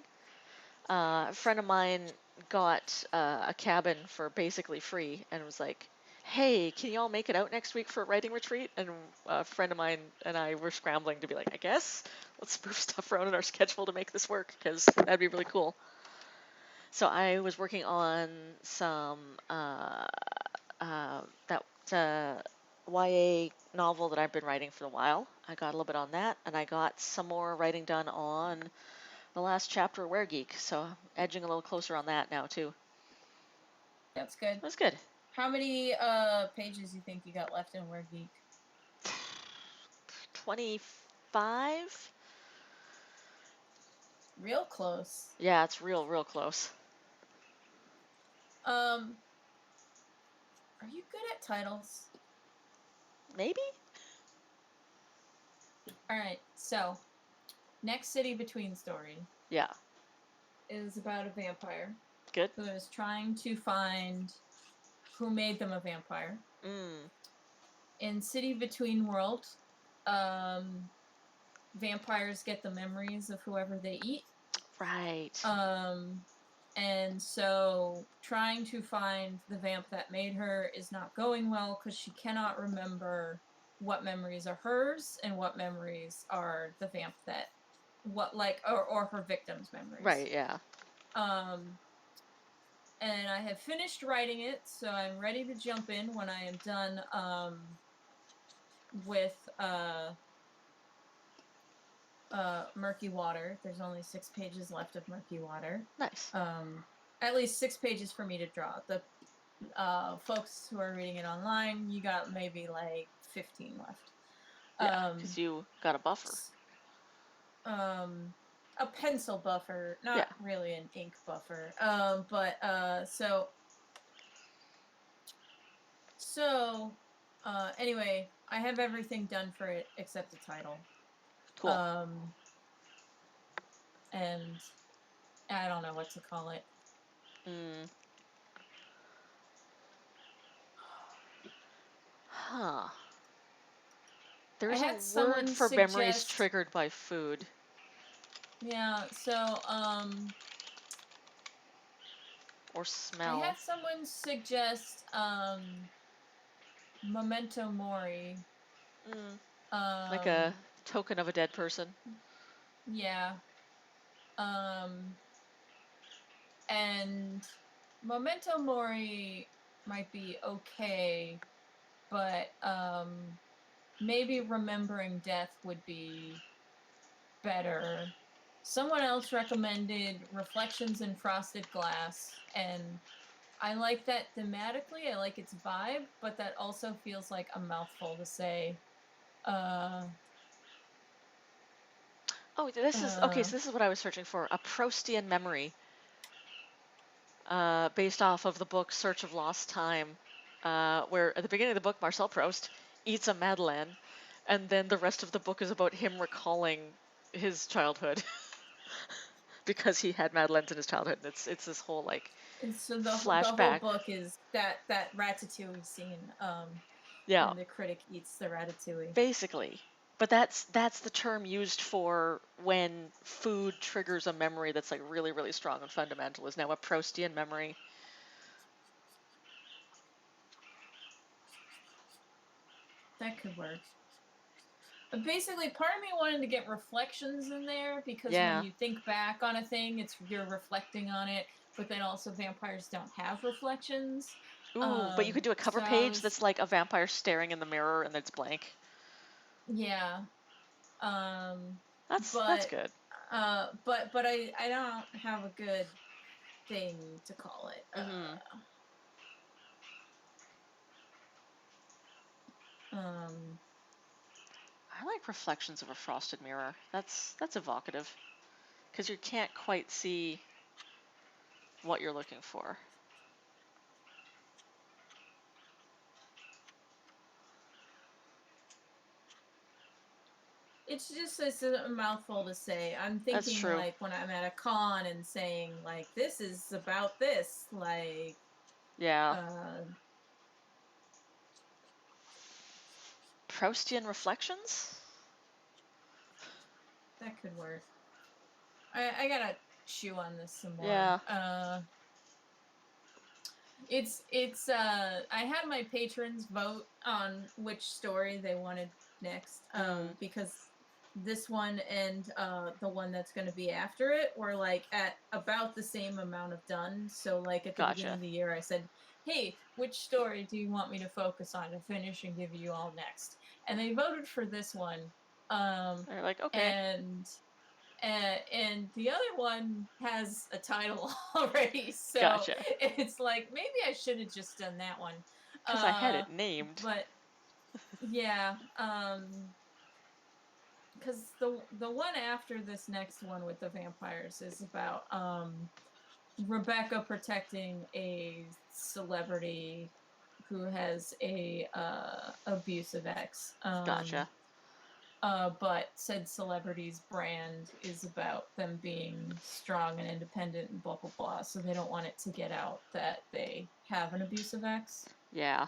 A friend of mine got a cabin for basically free and was like, hey, can you all make it out next week for a writing retreat? And a friend of mine and I were scrambling to be like, I guess let's move stuff around in our schedule to make this work, because that'd be really cool. So I was working on some that YA novel that I've been writing for a while. I got a little bit on that, and I got some more writing done on the last chapter of Weregeek, so edging a little closer on that now too. That's good. That's good. How many pages do you think you got left in Weregeek? 25? Real close. Yeah, it's real close. Are you good at titles? Maybe? Alright, so Next City Between story. Yeah. Is about a vampire. Good. Who is trying to find who made them a vampire. In City Between World, vampires get the memories of whoever they eat. Right. And so trying to find the vamp that made her is not going well because she cannot remember what memories are hers and what memories are the vamp that, or her victim's memories. Right, yeah. and I have finished writing it, so I'm ready to jump in when I am done with Murky Water. There's only 6 pages left of Murky Water. Nice. At least 6 pages for me to draw. The folks who are reading it online, you got maybe like 15 left. Yeah, because you got a buffer. A pencil buffer, not really an ink buffer. Anyway, I have everything done for it except the title. Cool. And I don't know what to call it. Huh. There's a word for memories triggered by food. Yeah, so, or smell. I had someone suggest, Memento Mori. Like a token of a dead person. Yeah. And Memento Mori might be okay, but, maybe Remembering Death would be better. Someone else recommended Reflections in Frosted Glass, and I like that thematically. I like its vibe, but that also feels like a mouthful to say. Oh, this is okay. So this is what I was searching for: a Proustian memory, based off of the book *Search of Lost Time*, where at the beginning of the book, Marcel Proust eats a madeleine, and then the rest of the book is about him recalling his childhood because he had madeleines in his childhood. And it's this whole like so flashback. The whole book is that ratatouille scene. When the critic eats the ratatouille. Basically. But that's the term used for when food triggers a memory that's like really, really strong and fundamental, is now a Proustian memory. That could work. But basically, part of me wanted to get reflections in there, because when you think back on a thing, you're reflecting on it, but then also vampires don't have reflections. Ooh, but you could do a cover page that's like a vampire staring in the mirror and it's blank. Yeah. That's good. But I don't have a good thing to call it. I like Reflections of a Frosted Mirror. That's evocative, because you can't quite see what you're looking for. It's a mouthful to say. I'm thinking like when I'm at a con and saying like, this is about this, like. Proustian Reflections? That could work. I gotta chew on this some more. Yeah. I had my patrons vote on which story they wanted next, because this one and the one that's going to be after it were like at about the same amount of done. So like at the beginning of the year, I said, hey, which story do you want me to focus on to finish and give you all next? And they voted for this one. They're like, okay. And the other one has a title already, so it's like, maybe I should have just done that one. Because I had it named. But yeah, because the one after this next one with the vampires is about Rebecca protecting a celebrity who has a abusive ex. But said celebrity's brand is about them being strong and independent and blah, blah, blah. So they don't want it to get out that they have an abusive ex. Yeah.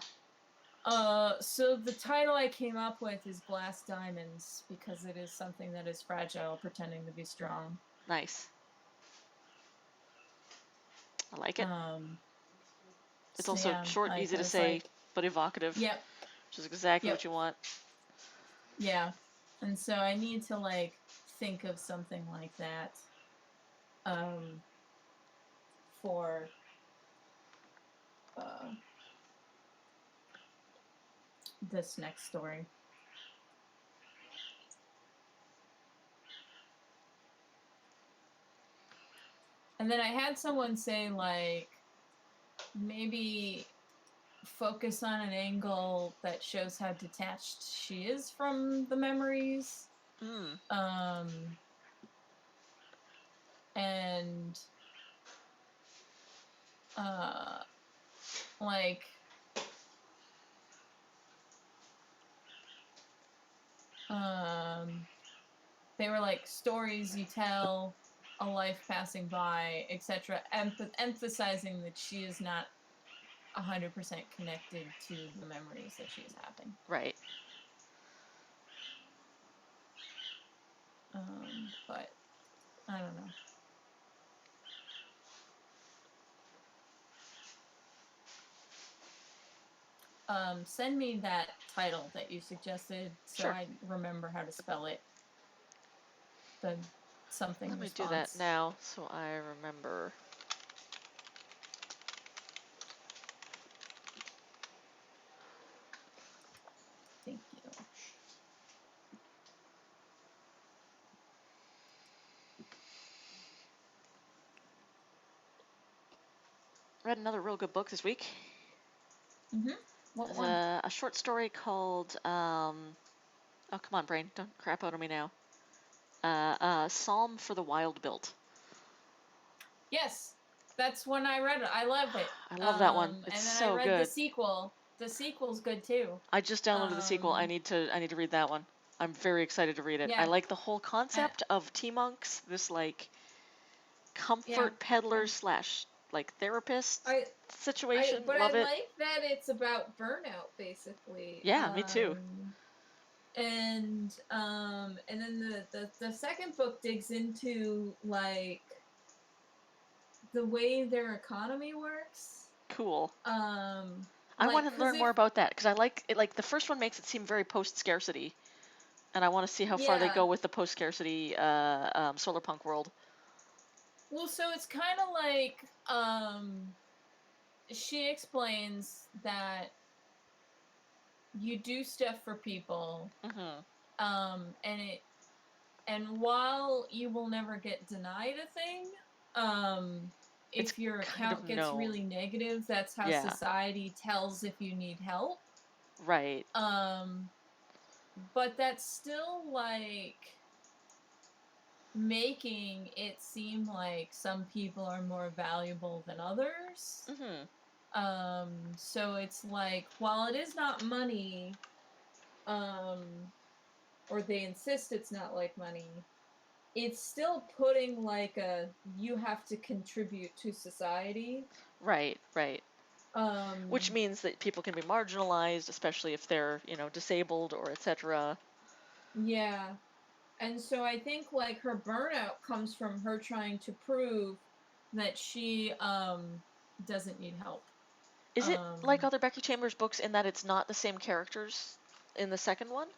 So the title I came up with is Glass Diamonds, because it is something that is fragile, pretending to be strong. Nice. I like it. It's also short and easy to say, but evocative. Yep. Which is exactly what you want. Yeah. And so I need to, like, think of something like that for this next story. And then I had someone say, like, maybe focus on an angle that shows how detached she is from the memories. And like, they were like stories you tell, a life passing by, etc., emphasizing that she is not 100% connected to the memories that she is having. Right. But I don't know. Send me that title that you suggested so Sure. I remember how to spell it. The something Let me response. do that now so I remember. Thank you. Read another real good book this week. What There's one? a short story called, oh, come on, brain, don't crap out on me now. Psalm for the Wild Built. Yes, that's when I read it. I love it. I love that one. It's and then so I read good. the sequel. The sequel's good too. I just downloaded the sequel. I need to read that one. I'm very excited to read it. Yeah. I like the whole concept of T-monks, this like comfort peddler slash like therapist situation. But Love I it. like that it's about burnout, basically. Yeah, me too. And then the second book digs into like the way their economy works. Cool. I want to learn more about that because I like it. Like the first one makes it seem very post-scarcity, and I want to see how far they go with the post-scarcity solar punk world. Well, so it's kind of like she explains that you do stuff for people, and while you will never get denied a thing, if your account gets really negative, that's how society tells if you need help. Right. But that's still like making it seem like some people are more valuable than others. So it's like, while it is not money, or they insist it's not like money, it's still putting like a, you have to contribute to society. Right. Which means that people can be marginalized, especially if they're, disabled or etc. Yeah. And so I think like her burnout comes from her trying to prove that she doesn't need help. Is it like other Becky Chambers books in that it's not the same characters in the second one?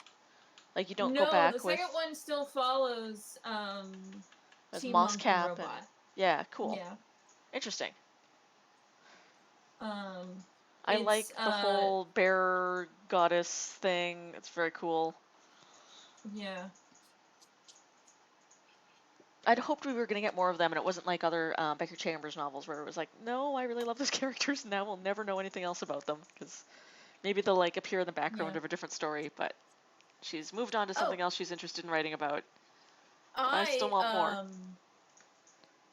Like you don't go back with... No, the second one still follows Moss Cap and... Yeah, cool. Yeah. Interesting. I like the whole bear goddess thing. It's very cool. Yeah. I'd hoped we were going to get more of them, and it wasn't like other Becky Chambers novels where it was like, no, I really love those characters, and now we'll never know anything else about them, because maybe they'll like appear in the background of a different story, but she's moved on to something else she's interested in writing about. I still want more.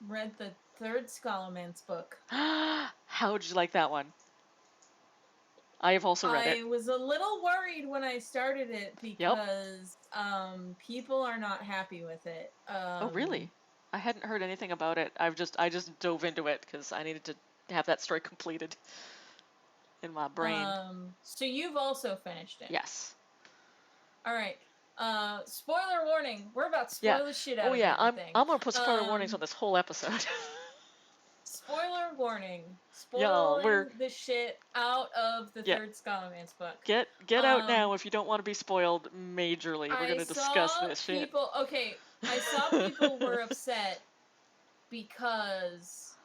Read the third Scholomance book. How did you like that one? I have also read it. I was a little worried when I started it because people are not happy with it. Oh, really? I hadn't heard anything about it. I just dove into it because I needed to have that story completed in my brain. So you've also finished it? Yes. All right. Spoiler warning. We're about to spoil the shit out of everything. I'm gonna put spoiler warnings on this whole episode. Spoiler warning. Spoiling the shit out of the third Scholomance book. Get out now if you don't want to be spoiled majorly. We're gonna discuss this shit. I saw people were upset because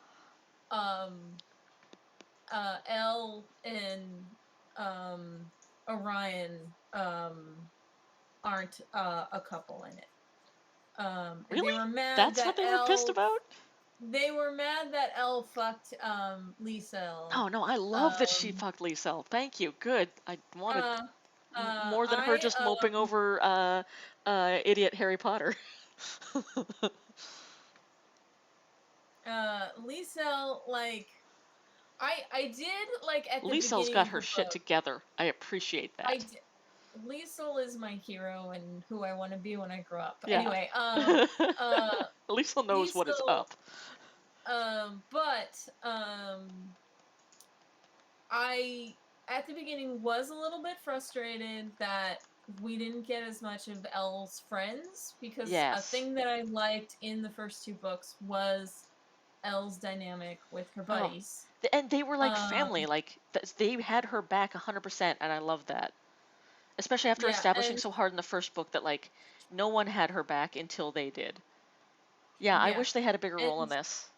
Elle and Orion aren't a couple in it. They Really? were mad That's that what they were pissed Elle. about? They were mad that Elle fucked Lisa. Oh no, I love that she Um, fucked Lisa. Thank you. Good. I wanted uh, more than her I just moping over idiot Harry Potter. Lisa, like, I did, like, at the Lisa's beginning got of her the shit book. together. I appreciate I that. d- Lisa is my hero and who I want to be when I grow up. Yeah. Anyway, uh, Lisa knows what Lisa, is up. but I at the beginning was a little bit frustrated that we didn't get as much of Elle's friends because a Yes. thing that I liked in the first two books was Elle's dynamic with her Oh. buddies. And they were like Um, family. Like they had her back 100%, and I love that. Especially after yeah, establishing and so hard in the first book that like no one had her back until they did. Yeah, I yeah, wish they had a bigger role in and this.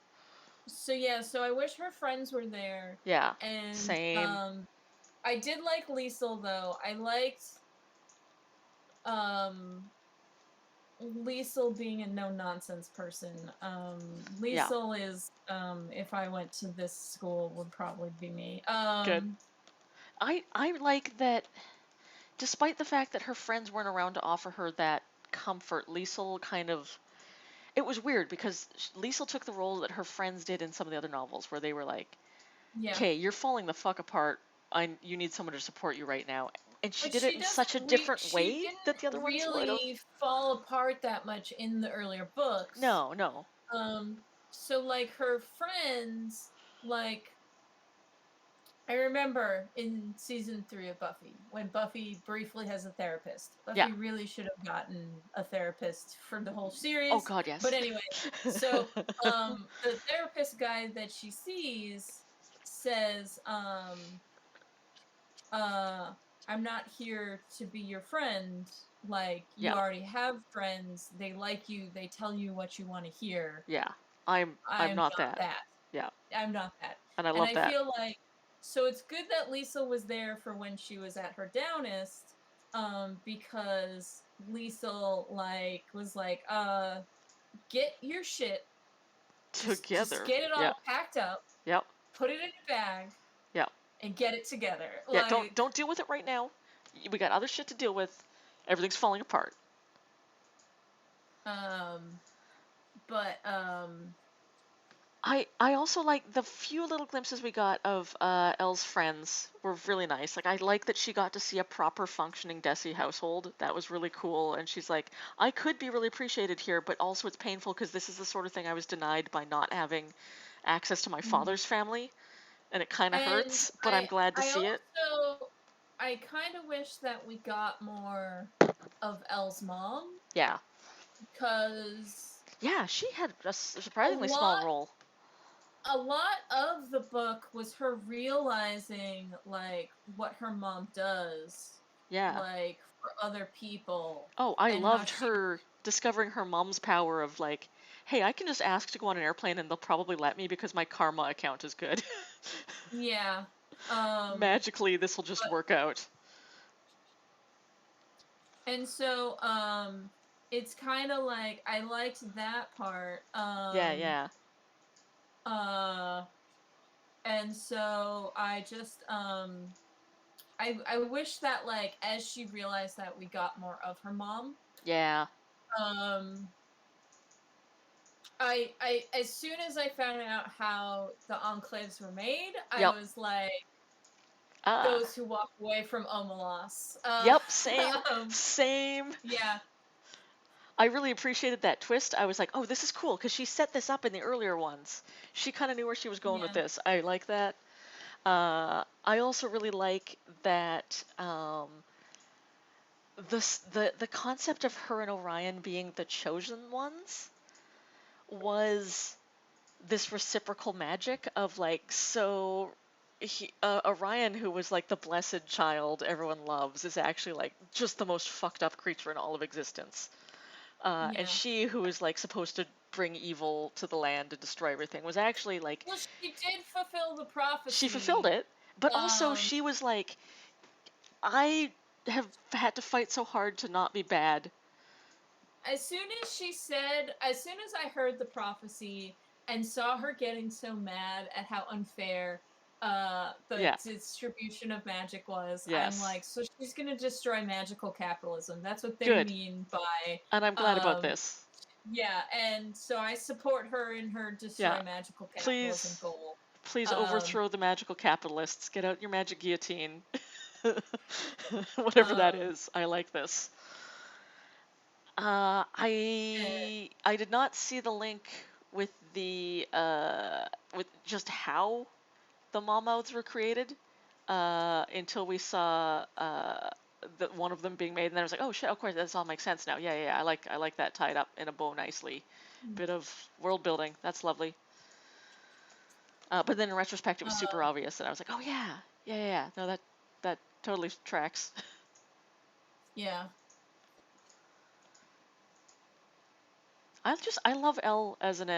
so yeah, so I wish her friends were there, Yeah. and Same. I did like Liesel though. I liked um Liesel being a no nonsense person. Yeah. Liesel is if I went to this school would probably be me. Good. I like that despite the fact that her friends weren't around to offer her that comfort, Liesel kind of it was weird because Liesel took the role that her friends did in some of the other novels where they were like, Yeah. "Okay, you're falling the fuck apart. You need someone to support you right now." And she But did it in such a different she way that the other didn't ones would have. really fall apart that much in the earlier books. No, no. So like her friends, like I remember in season 3 of Buffy, when Buffy briefly has a therapist. Yeah. Buffy really should have gotten a therapist for the whole Oh series. God, yes. But anyway, so the therapist guy that she sees says, I'm not here to be your friend. Like, you Yeah, already have friends. They like you. They tell you what you want to hear. yeah. I'm I'm not not that. that. Yeah, I'm not that. and I And love I that. feel like so it's good that Lisa was there for when she was at her downest, because Lisa like was like, get your shit, just Together. get it Yeah. all packed up, Yep. put it in a bag, Yep. and get it together. Yeah. Like, Don't deal with it right now. We got other shit to deal with. Everything's falling apart. um, but I also like the few little glimpses we got of Elle's friends were really nice. Like I like that she got to see a proper functioning Desi household. That was really cool. And she's like, I could be really appreciated here, but also it's painful because this is the sort of thing I was denied by not having access to my father's family, and it kind of and hurts. But I'm glad to I see it. also I kind of wish that we got more of Elle's mom Yeah, because yeah. She had a a surprisingly small lot role. a lot of the book was her realizing like what her mom does Yeah. like for other people Oh, I and how loved she her discovering her mom's power of like, hey, I can just ask to go on an airplane and they'll probably let me because my karma account is good. yeah Magically, this will just but work out. and so it's kind of like I liked that part Yeah, yeah. uh and so I just I wish that like as she realized that we got more of her mom. Yeah. um I as soon as I found out how the enclaves were made, I Yep. was like, Ah. those who walk away from Omelas. Yep, same. Um, Same. yeah, I really appreciated that twist. I was like, oh, this is cool because she set this up in the earlier ones. She kind of knew where she was going with yeah, this. I like that. I also really like that the concept of her and Orion being the chosen ones was this reciprocal magic of like so Orion, who was like the blessed child everyone loves, is actually like just the most fucked up creature in all of existence. And yeah, she, who is like supposed to bring evil to the land and destroy everything was actually like Well, she did fulfill the she fulfilled prophecy. it, but also Um, she was like, I have had to fight so hard to not be bad. as soon as I heard the prophecy and saw her getting so mad at how unfair the Yeah. distribution of magic was, I'm Yes. like, so she's gonna destroy magical capitalism. That's what they Good. mean by And I'm glad about this. yeah, and so I support her in her destroy Yeah. magical capitalism Please, goal. please Um, overthrow the magical capitalists. Get out your magic guillotine. Whatever that um, is. I like this. and, I did not see the link with the with just how the Mawmouths were created until we saw one of them being made, and then I was like, oh shit, of course, this all makes sense now. Yeah, yeah, yeah, I like that tied up in a bow nicely. Bit of world building. That's lovely. But then in retrospect, it was super obvious, and I was like, oh yeah, yeah, yeah, yeah. No, that totally tracks. yeah. I love Elle as an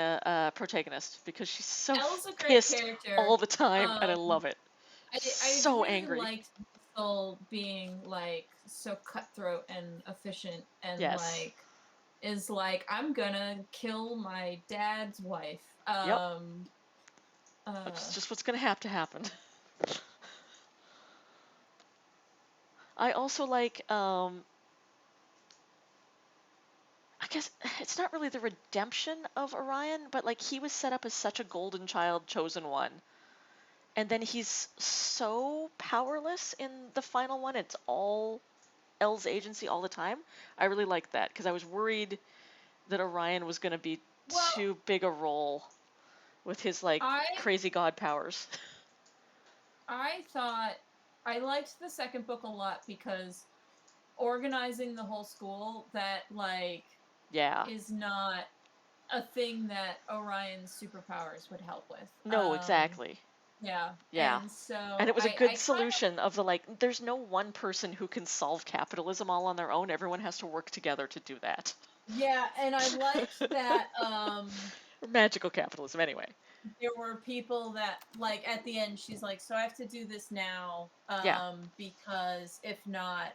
protagonist because she's so Elle's a great pissed character. all the time, and I Um, love it. I So really angry. liked Soul being like so cutthroat and efficient and Yes. is like, I'm gonna kill my dad's wife. Yep. That's just what's gonna have to happen. I also like I guess it's not really the redemption of Orion, but like he was set up as such a golden child, chosen one. And then he's so powerless in the final one. It's all Elle's agency all the time. I really like that because I was worried that Orion was going to be Well, too big a role with his like I crazy god powers. I thought I liked the second book a lot because organizing the whole school, that like Yeah. is not a thing that Orion's superpowers would help with. No, exactly. Yeah. Yeah. And so And it was a I good kind solution of the like, there's no one person who can solve capitalism all on their own. Everyone has to work together to do that. yeah, and I liked that Magical capitalism, anyway. there were people that like at the end she's like, so I have to do this now Yeah. because if not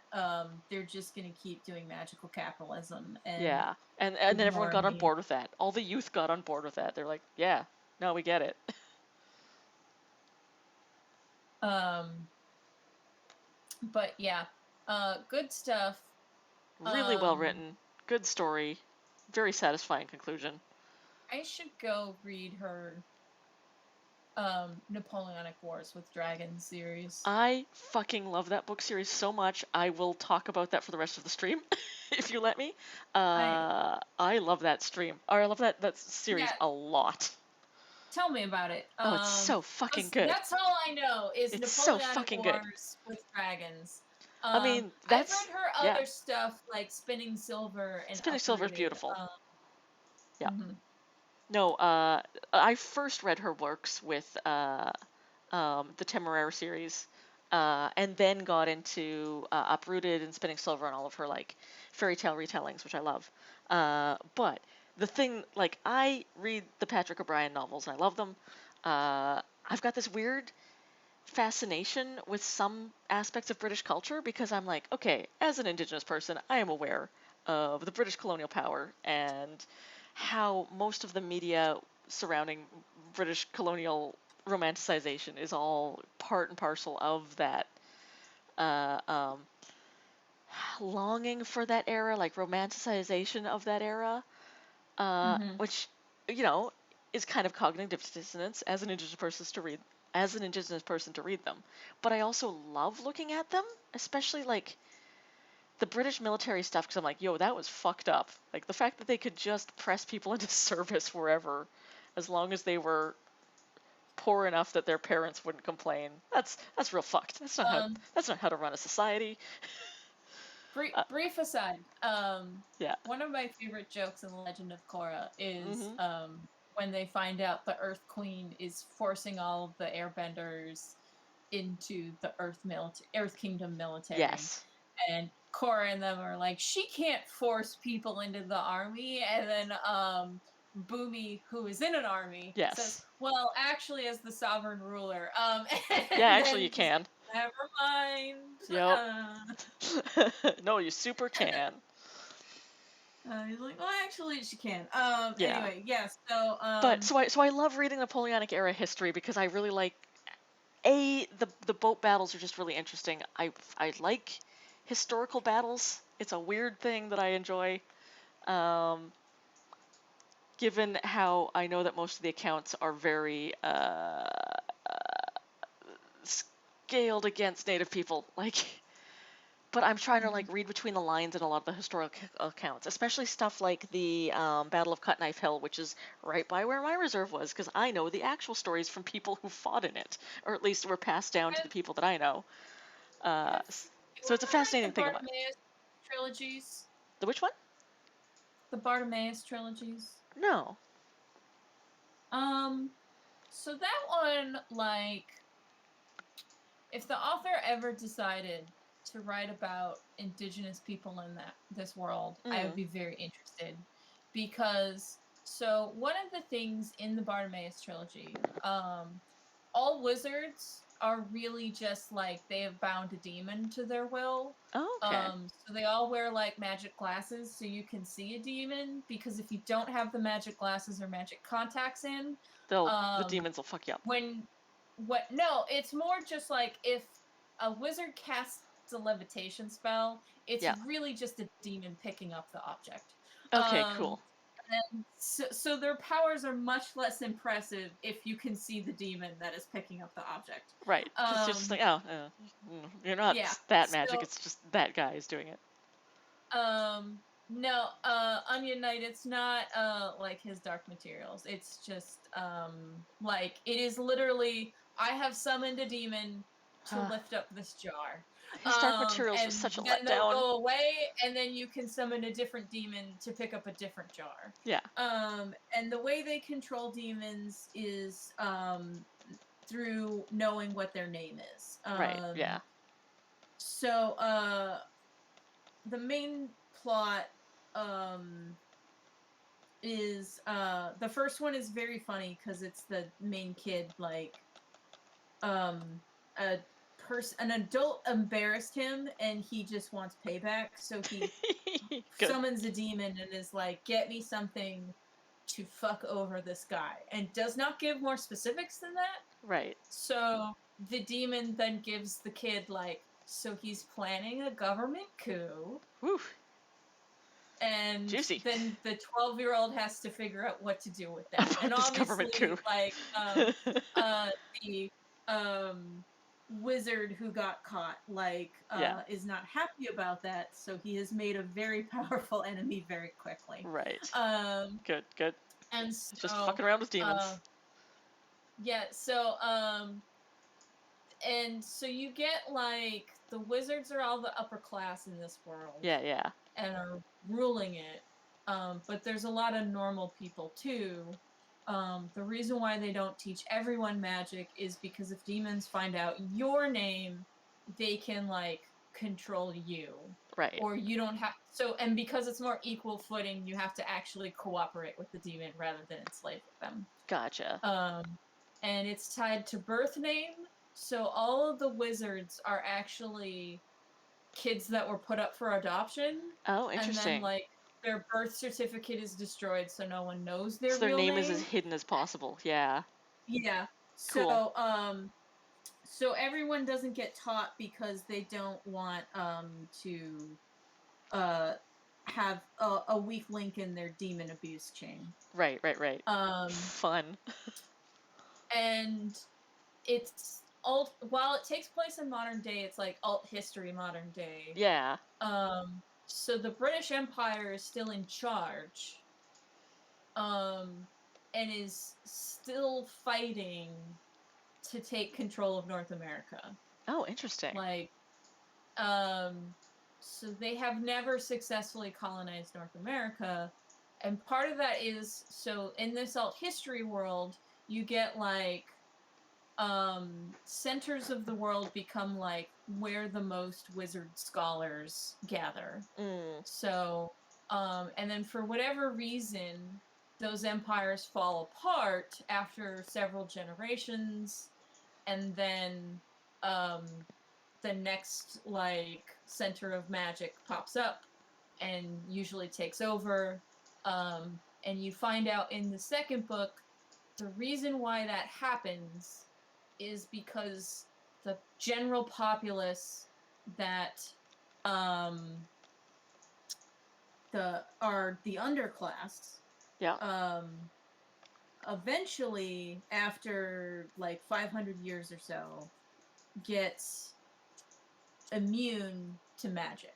they're just going to keep doing magical capitalism and Yeah. And then everyone ignore got on me. board with that. All the youth got on board with that. They're like, yeah, no, we get it. But yeah, good stuff. Really well written. Good story. Very satisfying conclusion. I should go read her Napoleonic Wars with Dragons series. I fucking love that book series so much. I will talk about that for the rest of the stream, if you let me. I love that stream. Or I love that series a lot. Tell me about it. Oh, it's so fucking good. That's all I know is It's so Napoleonic fucking good. Wars with Dragons. I mean, I've that's read her other stuff like Spinning Silver and Spinning Silver is Uprooted. beautiful. Yeah. Mhm. No, I first read her works with the Temeraire series, and then got into Uprooted and Spinning Silver and all of her like fairy tale retellings, which I love. But the thing, like, I read the Patrick O'Brian novels and I love them. I've got this weird fascination with some aspects of British culture because I'm like, okay, as an Indigenous person, I am aware of the British colonial power and how most of the media surrounding British colonial romanticization is all part and parcel of that longing for that era, like romanticization of that era, which, you know, is kind of cognitive dissonance as an Indigenous person to read them. But I also love looking at them, especially like the British military stuff, because I'm like, yo, that was fucked up. Like the fact that they could just press people into service wherever, as long as they were poor enough that their parents wouldn't complain. That's real fucked. That's not how to run a society. Brief aside. Yeah. One of my favorite jokes in the Legend of Korra is Mm-hmm. when they find out the Earth Queen is forcing all of the Airbenders into the Earth Kingdom military. Yes. And Korra and them are like, she can't force people into the army. And then Boomy, who is in an army, Yes. says, "Well, actually, as the sovereign ruler." Yeah, And actually then you she's can. like, never mind. Yep. No, you super can. He's like, well, actually, she can. Yeah. Anyway, yes. So, But so I love reading Napoleonic era history because I really like the boat battles are just really interesting. I like historical battles. It's a weird thing that I enjoy. Um, given how I know that most of the accounts are very scaled against Native people, like. But I'm trying to like read between the lines in a lot of the historical accounts, especially stuff like the Battle of Cut Knife Hill, which is right by where my reserve was, because I know the actual stories from people who fought in it, or at least were passed down to the people that I know. So it's a fascinating the thing about Bartimaeus trilogies. the which one? The Bartimaeus trilogies. No. So that one, like, if the author ever decided to write about indigenous people in this world, I would be very interested, because so one of the things in the Bartimaeus trilogy, all wizards are really just like they have bound a demon to their will. Oh, okay. So they all wear like magic glasses so you can see a demon, because if you don't have the magic glasses or magic contacts in, The demons will fuck you up. No, it's more just like if a wizard casts a levitation spell, it's really just a demon picking up the object. Okay, cool. And so their powers are much less impressive if you can see the demon that is picking up the object. Right. It's just like, you're not that magic, it's just that guy is doing it. No, Onion Knight, it's not like his dark materials. It's just like it is literally, I have summoned a demon to lift up this jar. His dark materials and was such a then letdown. they'll go away, and then you can summon a different demon to pick up a different jar. Yeah. And the way they control demons is through knowing what their name is. Right, yeah. So the main plot is the first one is very funny because it's the main kid, like an adult embarrassed him and he just wants payback, so he summons a demon and is like, get me something to fuck over this guy, and does not give more specifics than that. Right. So the demon then gives the kid like, so he's planning a government coup. Woo. And juicy. Then the 12-year-old has to figure out what to do with that. And government obviously, coup. like, the wizard who got caught, like, is not happy about that, so he has made a very powerful enemy very quickly. Right. Good. And It's so, just fucking around with demons. And so you get, like, the wizards are all the upper class in this world. Yeah. And are ruling it. But there's a lot of normal people, too. The reason why they don't teach everyone magic is because if demons find out your name, they can, like, control you. Right. Or you don't have... And because it's more equal footing, you have to actually cooperate with the demon rather than enslave them. Gotcha. And it's tied to birth name, so all of the wizards are actually kids that were put up for adoption. Oh, interesting. And then, like, their birth certificate is destroyed, so no one knows their real name. So their name is as hidden as possible. Yeah. Yeah. Cool. So everyone doesn't get taught because they don't want to have a weak link in their demon abuse chain. Right. Fun. And it's while it takes place in modern day, it's like alt history modern day. Yeah. So the British Empire is still in charge. And is still fighting to take control of North America. Oh, interesting. Like, so they have never successfully colonized North America. And part of that is, so in this alt history world, you get, like, centers of the world become, like, where the most wizard scholars gather. So, and then for whatever reason, those empires fall apart after several generations, and then the next like center of magic pops up and usually takes over. And you find out in the second book the reason why that happens is because the general populace that the underclass Yeah. Eventually, after like 500 years or so, gets immune to magic.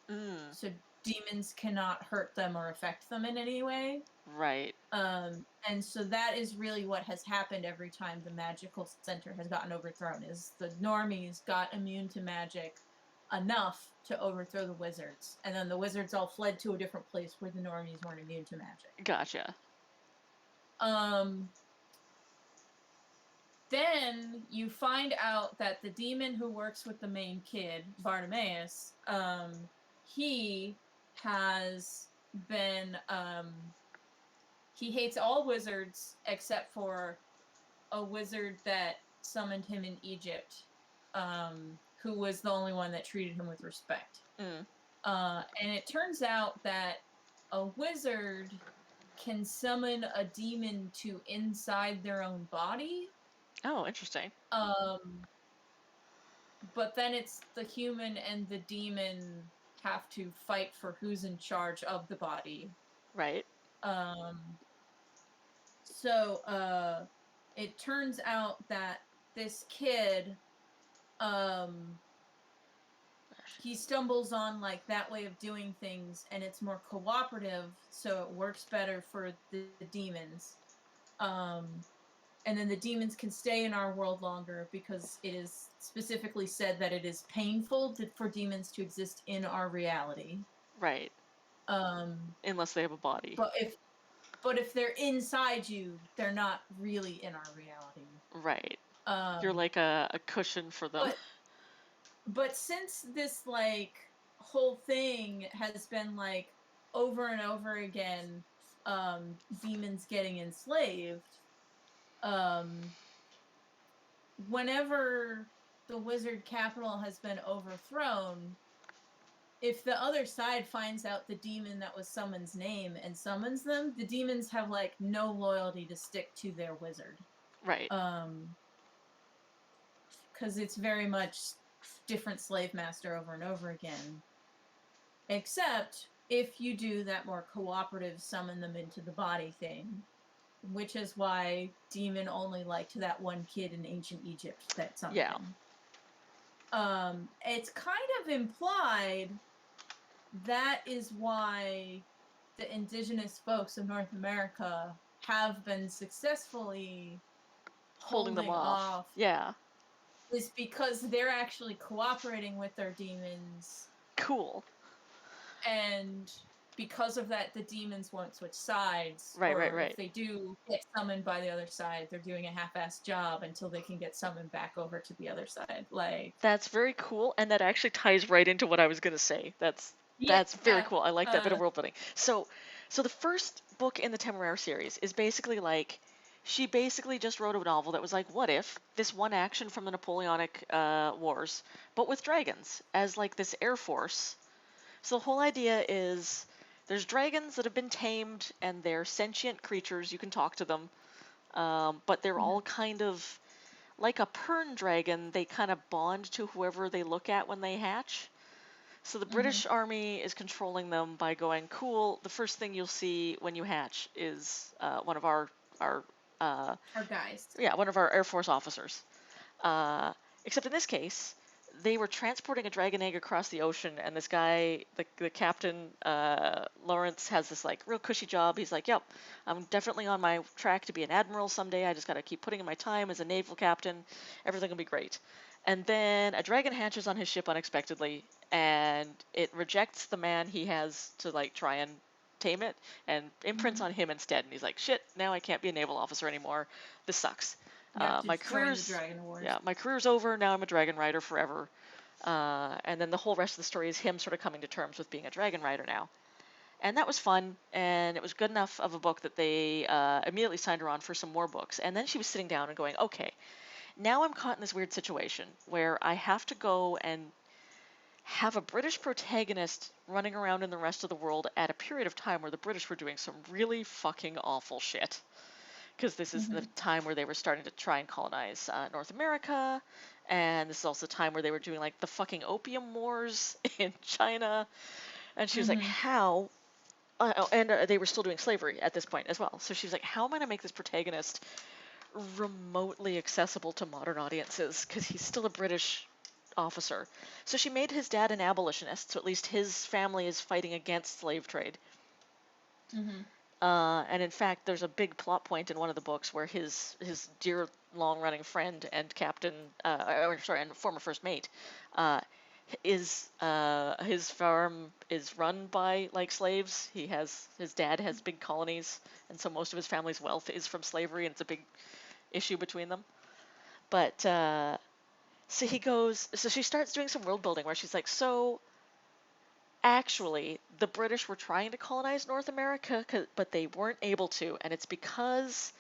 Mm, So demons cannot hurt them or affect them in any way. right. And so that is really what has happened every time the magical center has gotten overthrown, is the normies got immune to magic enough to overthrow the wizards. And then the wizards all fled to a different place where the normies weren't immune to magic. Gotcha. Then you find out that the demon who works with the main kid, Bartimaeus, he has been, he hates all wizards except for a wizard that summoned him in Egypt, who was the only one that treated him with respect. Mm. And it turns out that a wizard can summon a demon to inside their own body. Oh, interesting. But then it's the human and the demon have to fight for who's in charge of the body. Right. So it turns out that this kid, he stumbles on like that way of doing things, and it's more cooperative, so it works better for the demons. And then the demons can stay in our world longer because it is specifically said that it is painful for demons to exist in our reality. Right. Unless they have a body. But if they're inside you, they're not really in our reality. Right. You're like a cushion for them. But since this like whole thing has been like over and over again, demons getting enslaved, whenever the wizard capital has been overthrown, if the other side finds out the demon that was summoned's name and summons them, the demons have like no loyalty to stick to their wizard. Right. Because it's very much different slave master over and over again. Except if you do that more cooperative summon them into the body thing, which is why demon only liked that one kid in ancient Egypt that summoned him. It's kind of implied that is why the indigenous folks of North America have been successfully holding them off. Yeah. Is because they're actually cooperating with their demons. Cool. And because of that, the demons won't switch sides. Right. If they do get summoned by the other side, they're doing a half-assed job until they can get summoned back over to the other side. Like, that's very cool, and that actually ties right into what I was going to say. That's very cool. I like that bit of world building. So the first book in the Temeraire series is basically like, she basically just wrote a novel that was like, what if this one action from the Napoleonic Wars, but with dragons as like this air force. So the whole idea is there's dragons that have been tamed and they're sentient creatures. You can talk to them, but they're all kind of like a pern dragon. They kind of bond to whoever they look at when they hatch. So the British Army is controlling them by going, cool, the first thing you'll see when you hatch is one of our guys. Yeah, one of our Air Force officers. Except in this case, they were transporting a dragon egg across the ocean, and this guy, the captain, Lawrence, has this like real cushy job. He's like, yep, I'm definitely on my track to be an admiral someday. I just got to keep putting in my time as a naval captain. Everything will be great. And then a dragon hatches on his ship unexpectedly, and it rejects the man he has to like try and tame it, and imprints on him instead. And he's like, shit, now I can't be a naval officer anymore. This sucks. My career's my career's over. Now I'm a dragon rider forever. And then the whole rest of the story is him sort of coming to terms with being a dragon rider now. And that was fun, and it was good enough of a book that they immediately signed her on for some more books. And then she was sitting down and going, okay, now I'm caught in this weird situation where I have to go and have a British protagonist running around in the rest of the world at a period of time where the British were doing some really fucking awful shit. Because this is the time where they were starting to try and colonize North America, and this is also the time where they were doing like the fucking opium wars in China. And she was like, how? And they were still doing slavery at this point as well. So she was like, how am I going to make this protagonist remotely accessible to modern audiences? Because he's still a British officer. So she made his dad an abolitionist, so at least his family is fighting against slave trade. And in fact, there's a big plot point in one of the books where his dear long-running friend and captain, and former first mate, is his farm is run by like slaves. His dad has big colonies, and so most of his family's wealth is from slavery, and it's a big issue between them. But so she starts doing some world building where she's like, so actually, the British were trying to colonize North America, but they weren't able to, and it's because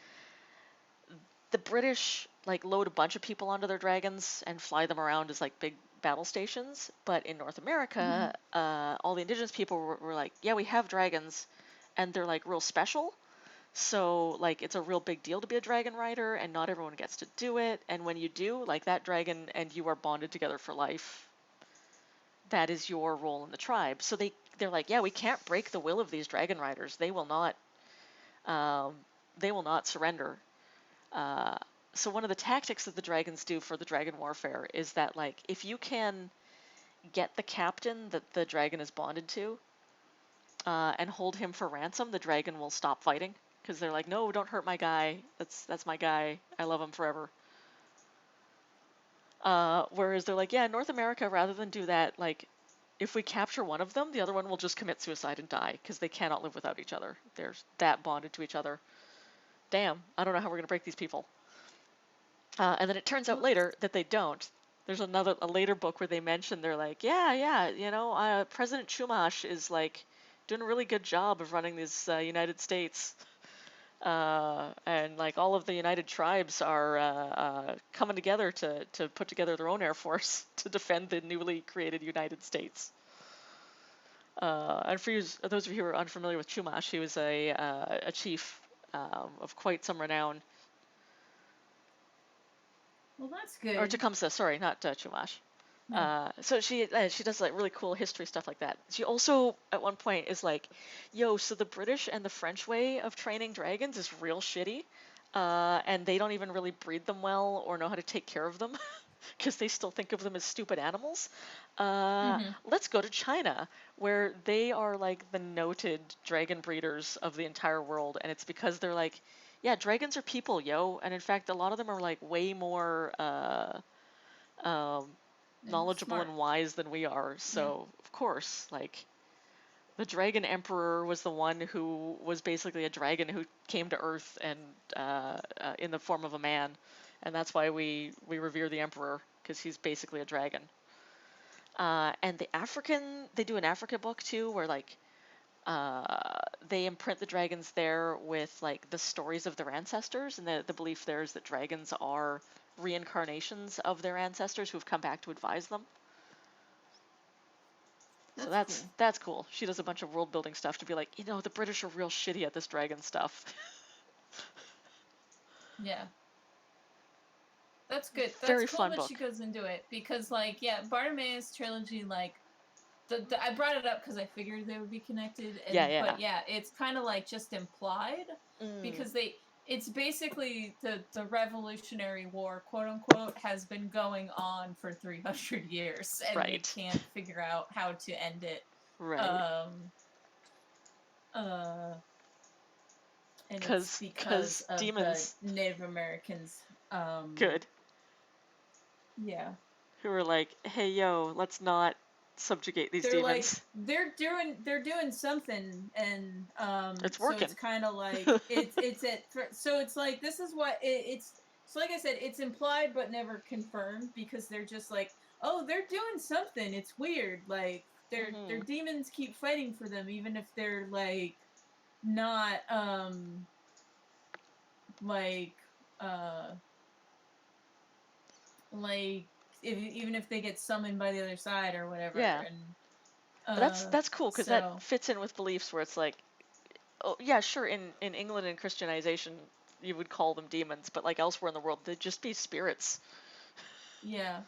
the British like load a bunch of people onto their dragons and fly them around as like big battle stations. But in North America, all the indigenous people were like, yeah, we have dragons, and they're like real special. So like it's a real big deal to be a dragon rider, and not everyone gets to do it. And when you do, like that dragon and you are bonded together for life. That is your role in the tribe. So they're like, yeah, we can't break the will of these dragon riders. They will not surrender. So one of the tactics that the dragons do for the dragon warfare is that like if you can get the captain that the dragon is bonded to and hold him for ransom, the dragon will stop fighting because they're like, no, don't hurt my guy. That's my guy. I love him forever. Whereas they're like, yeah, North America, rather than do that, like, if we capture one of them, the other one will just commit suicide and die because they cannot live without each other. They're that bonded to each other. Damn, I don't know how we're going to break these people. And then it turns out later that they don't. There's a later book where they mention, they're like, yeah, President Chumash is like doing a really good job of running this United States. And like all of the United Tribes are coming together to put together their own air force to defend the newly created United States. And for those of you who are unfamiliar with Chumash, he was a chief of quite some renown. Well, that's good. Or Tecumseh, sorry, not Chumash. So she does like really cool history stuff like that. She also at one point is like, yo, so the British and the French way of training dragons is real shitty, and they don't even really breed them well or know how to take care of them because they still think of them as stupid animals. Let's go to China, where they are like the noted dragon breeders of the entire world, and it's because they're like, yeah, dragons are people, yo, and in fact a lot of them are like way more knowledgeable smart and wise than we are. So of course, like the Dragon Emperor was the one who was basically a dragon who came to Earth and in the form of a man, and that's why we revere the Emperor, because he's basically a dragon. And they do an Africa book too, where like they imprint the dragons there with like the stories of their ancestors, and the belief there is that dragons are reincarnations of their ancestors who have come back to advise them. So that's cool. She does a bunch of world building stuff to be like, the British are real shitty at this dragon stuff. Yeah. That's good. That's Very cool fun that book. she goes into it because, like, Bartimaeus trilogy, like, I brought it up because I figured they would be connected. And, But yeah, it's kind of like just implied because it's basically the Revolutionary War, quote unquote, has been going on for 300 years, and they can't figure out how to end it. Right. And it's because of demons. The Native Americans. Good. Yeah. Who are like, hey, yo, let's not subjugate these demons. Like, they're doing something, and it's working. So it's kind of like so it's like this is what it's. So like I said, it's implied but never confirmed because they're just like, oh, they're doing something. It's weird. Like their demons keep fighting for them, even if they're like not like like even if they get summoned by the other side or whatever. Yeah. And That's cool because that so fits in with beliefs where it's like, oh yeah, sure, in England and Christianization you would call them demons, but like elsewhere in the world they'd just be spirits. yeah.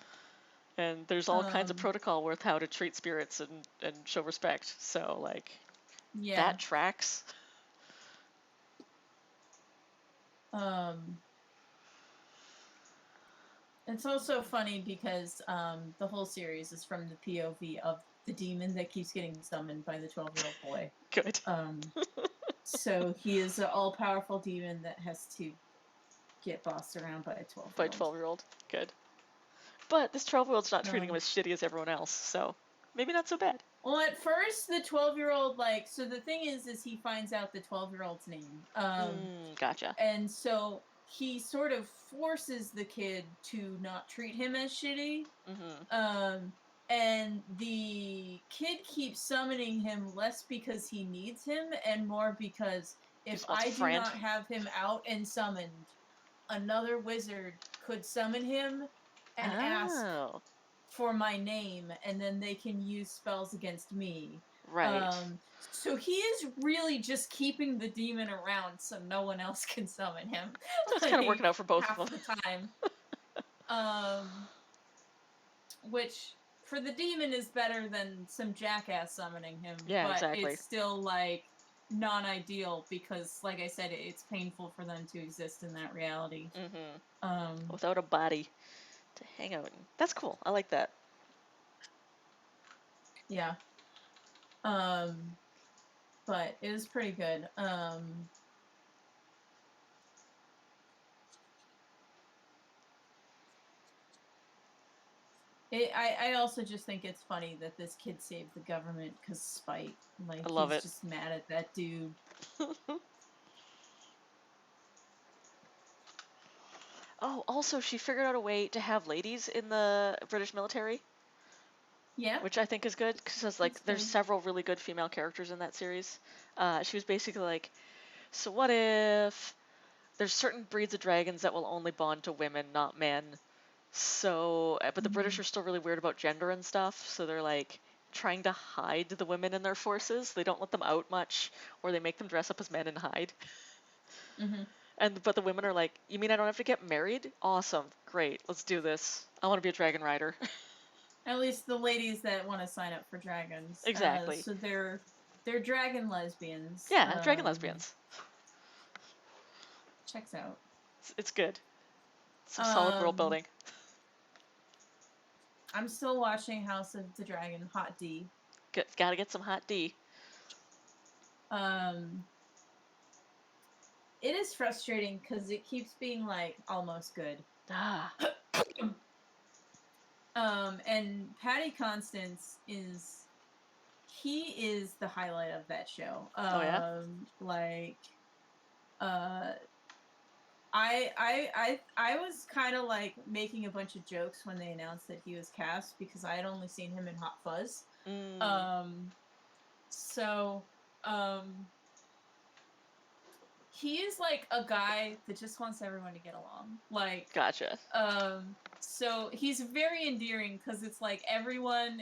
And there's all kinds of protocol with how to treat spirits and show respect. So like Yeah. that tracks. It's also funny because the whole series is from the POV of the demon that keeps getting summoned by the 12-year-old boy. Good. So he is an all-powerful demon that has to get bossed around by a 12-year-old. By 12-year-old. Good. But this 12-year-old's not treating him as shitty as everyone else, so maybe not so bad. Well, at first, the 12-year-old, like, so the thing is he finds out the 12-year-old's name. Gotcha. And so he sort of forces the kid to not treat him as shitty. And the kid keeps summoning him less because he needs him and more because if I do not have him out and summoned, another wizard could summon him and ask for my name, and then they can use spells against me. Right. So he is really just keeping the demon around so no one else can summon him. That's kind of working out for both half of them. the time. Which for the demon is better than some jackass summoning him. Yeah, but exactly. It's still like non-ideal because, like I said, it's painful for them to exist in that reality. Without a body to hang out in. That's cool. I like that. Yeah. But it was pretty good. I also just think it's funny that this kid saved the government because spite. Like, I love he's it. just mad at that dude. Oh, also, she figured out a way to have ladies in the British military. Yeah. Which I think is good, because like there's several really good female characters in that series. She was basically like, so what if there's certain breeds of dragons that will only bond to women, not men. So, but the British are still really weird about gender and stuff, so they're like trying to hide the women in their forces. They don't let them out much, or they make them dress up as men and hide. But the women are like, you mean I don't have to get married? Awesome, great, let's do this. I want to be a dragon rider. At least the ladies that want to sign up for dragons. Exactly. So they're dragon lesbians. Yeah, dragon lesbians. Checks out. It's good. Some solid world building. I'm still watching House of the Dragon, Hot D. Gotta get some Hot D. It is frustrating because it keeps being like almost good. And Patty Constance is the highlight of that show. Oh yeah? Like, I was kind of like making a bunch of jokes when they announced that he was cast because I had only seen him in Hot Fuzz. He is like a guy that just wants everyone to get along. Like, gotcha. So he's very endearing because it's like everyone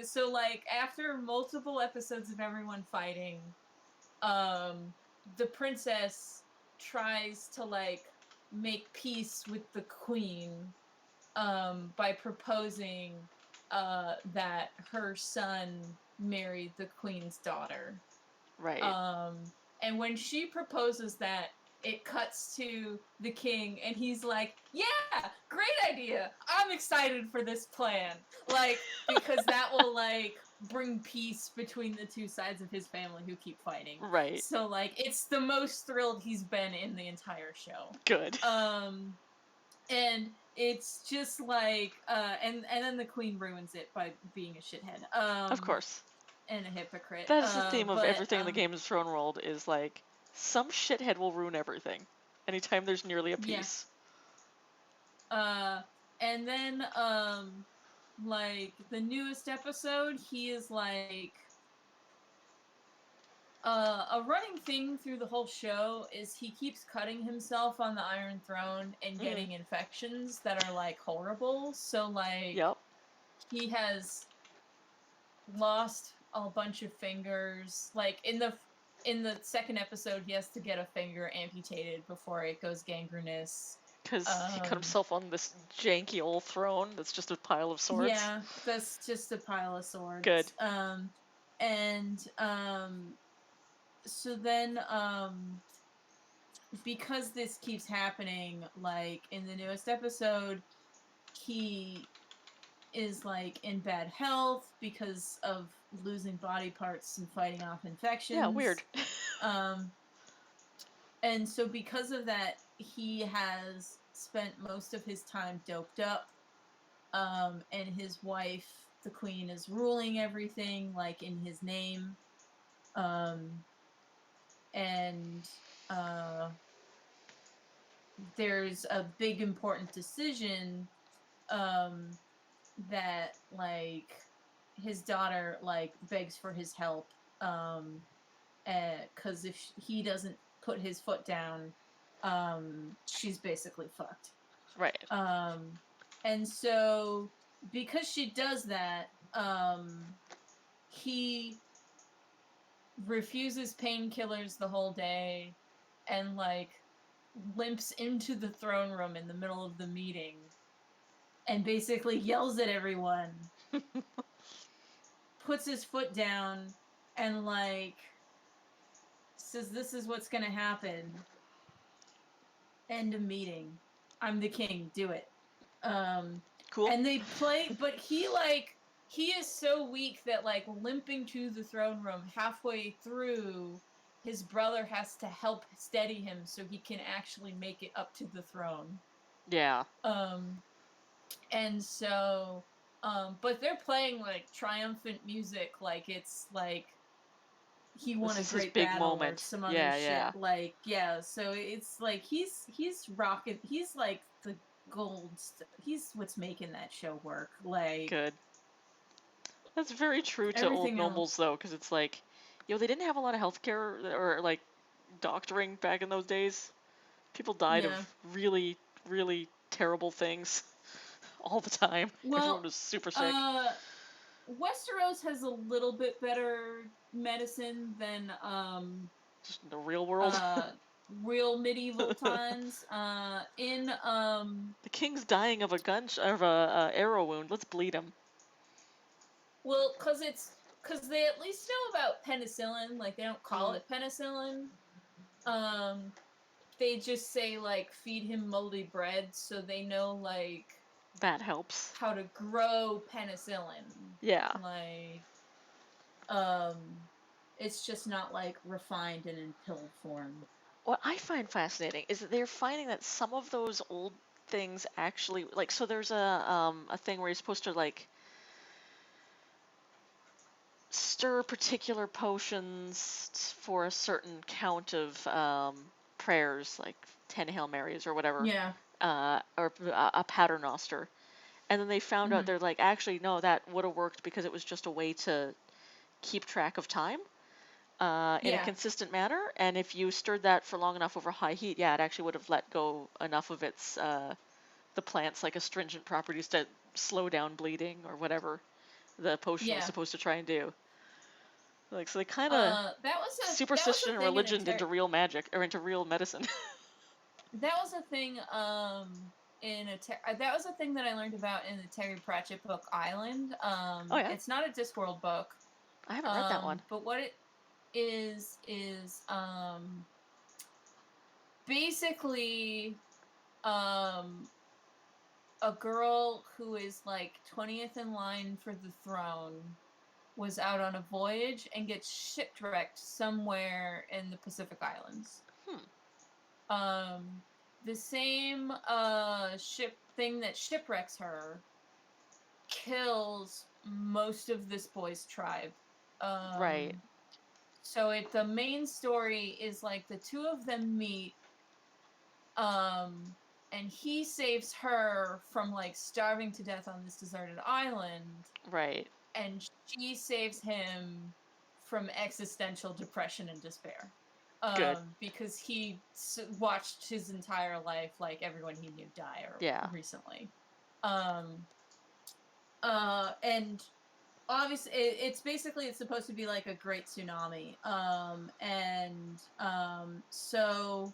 so like after multiple episodes of everyone fighting, the princess tries to like make peace with the queen by proposing that her son married the queen's daughter. Right. And when she proposes that, it cuts to the king, and he's like, yeah, great idea. I'm excited for this plan. Like, because that will, like, bring peace between the two sides of his family who keep fighting. Right. So, like, it's the most thrilled he's been in the entire show. Good. And it's just like, and then the queen ruins it by being a shithead. Of course. And a hypocrite. That is the theme of everything in the Game of Thrones world is like, some shithead will ruin everything. Anytime there's nearly a peace. Yeah. And then, like the newest episode, he is like a running thing through the whole show is he keeps cutting himself on the Iron Throne and getting infections that are like horrible. So like Yep. he has lost a bunch of fingers. Like in the second episode, he has to get a finger amputated before it goes gangrenous. Because he cut himself on this janky old throne that's just a pile of swords. Yeah, that's just a pile of swords. Good. So then because this keeps happening, like in the newest episode, he is like in bad health because of losing body parts and fighting off infections. Yeah, weird. And so because of that, he has spent most of his time doped up. And his wife, the queen, is ruling everything like in his name. There's a big important decision that like his daughter like begs for his help because if he doesn't put his foot down, she's basically fucked. Right. And so because she does that, he refuses painkillers the whole day and like limps into the throne room in the middle of the meeting and basically yells at everyone, puts his foot down, and like says, "This is what's gonna happen. End of meeting. I'm the king. Do it." Cool. And they play, but he is so weak that like limping to the throne room halfway through, his brother has to help steady him so he can actually make it up to the throne. Yeah. And so, but they're playing like triumphant music, like it's like he won This is a his great big battle moment. or some other Yeah, shit. yeah. Like, yeah, so it's like he's rocking. He's like the gold. He's what's making that show work. Like, Good. That's very true to old everything else. nobles, though, because it's like, they didn't have a lot of healthcare or like doctoring back in those days. People died Yeah. of really, really terrible things all the time. Well, Everyone was super sick. Westeros has a little bit better medicine than Just in the real world. real medieval times. The king's dying of a arrow wound. Let's bleed him. Well, because they at least know about penicillin. Like, they don't call it penicillin. They just say, like, feed him moldy bread, so they know, like... That helps. How to grow penicillin. Yeah. Like, it's just not, like, refined and in pill form. What I find fascinating is that they're finding that some of those old things actually... Like, so there's a thing where you're supposed to, like... stir particular potions for a certain count of prayers, like 10 Hail Marys or whatever. Yeah. Or a paternoster. And then they found out, they're like, actually, no, that would have worked because it was just a way to keep track of time in a consistent manner. And if you stirred that for long enough over high heat, it actually would have let go enough of its, the plant's like astringent properties to slow down bleeding or whatever the potion was supposed to try and do. Like, so they kind of superstition and religion into real magic, or into real medicine. That was a thing that was a thing that I learned about in the Terry Pratchett book Island. It's not a Discworld book. I haven't read that one. But what it is basically a girl who is like 20th in line for the throne was out on a voyage and gets shipwrecked somewhere in the Pacific Islands. The same ship thing that shipwrecks her kills most of this boy's tribe. Right. So the main story is like the two of them meet, and he saves her from like starving to death on this deserted island, Right. and she saves him from existential depression and despair. Good. Because he watched his entire life, like everyone he knew, die recently. And obviously, it's basically, it's supposed to be like a great tsunami. So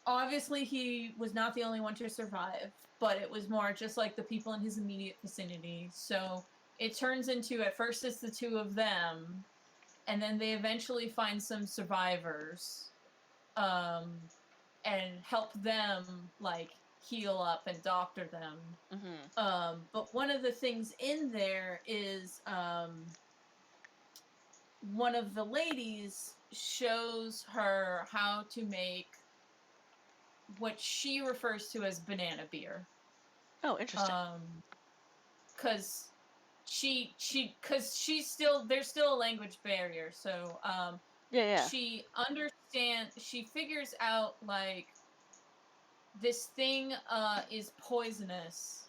obviously he was not the only one to survive, but it was more just like the people in his immediate vicinity. So it turns into, at first it's the two of them, and then they eventually find some survivors, and help them like heal up and doctor them. But one of the things in there is one of the ladies shows her how to make what she refers to as banana beer. Oh, interesting. Cause she's still, there's still a language barrier, so Yeah. she figures out like this thing is poisonous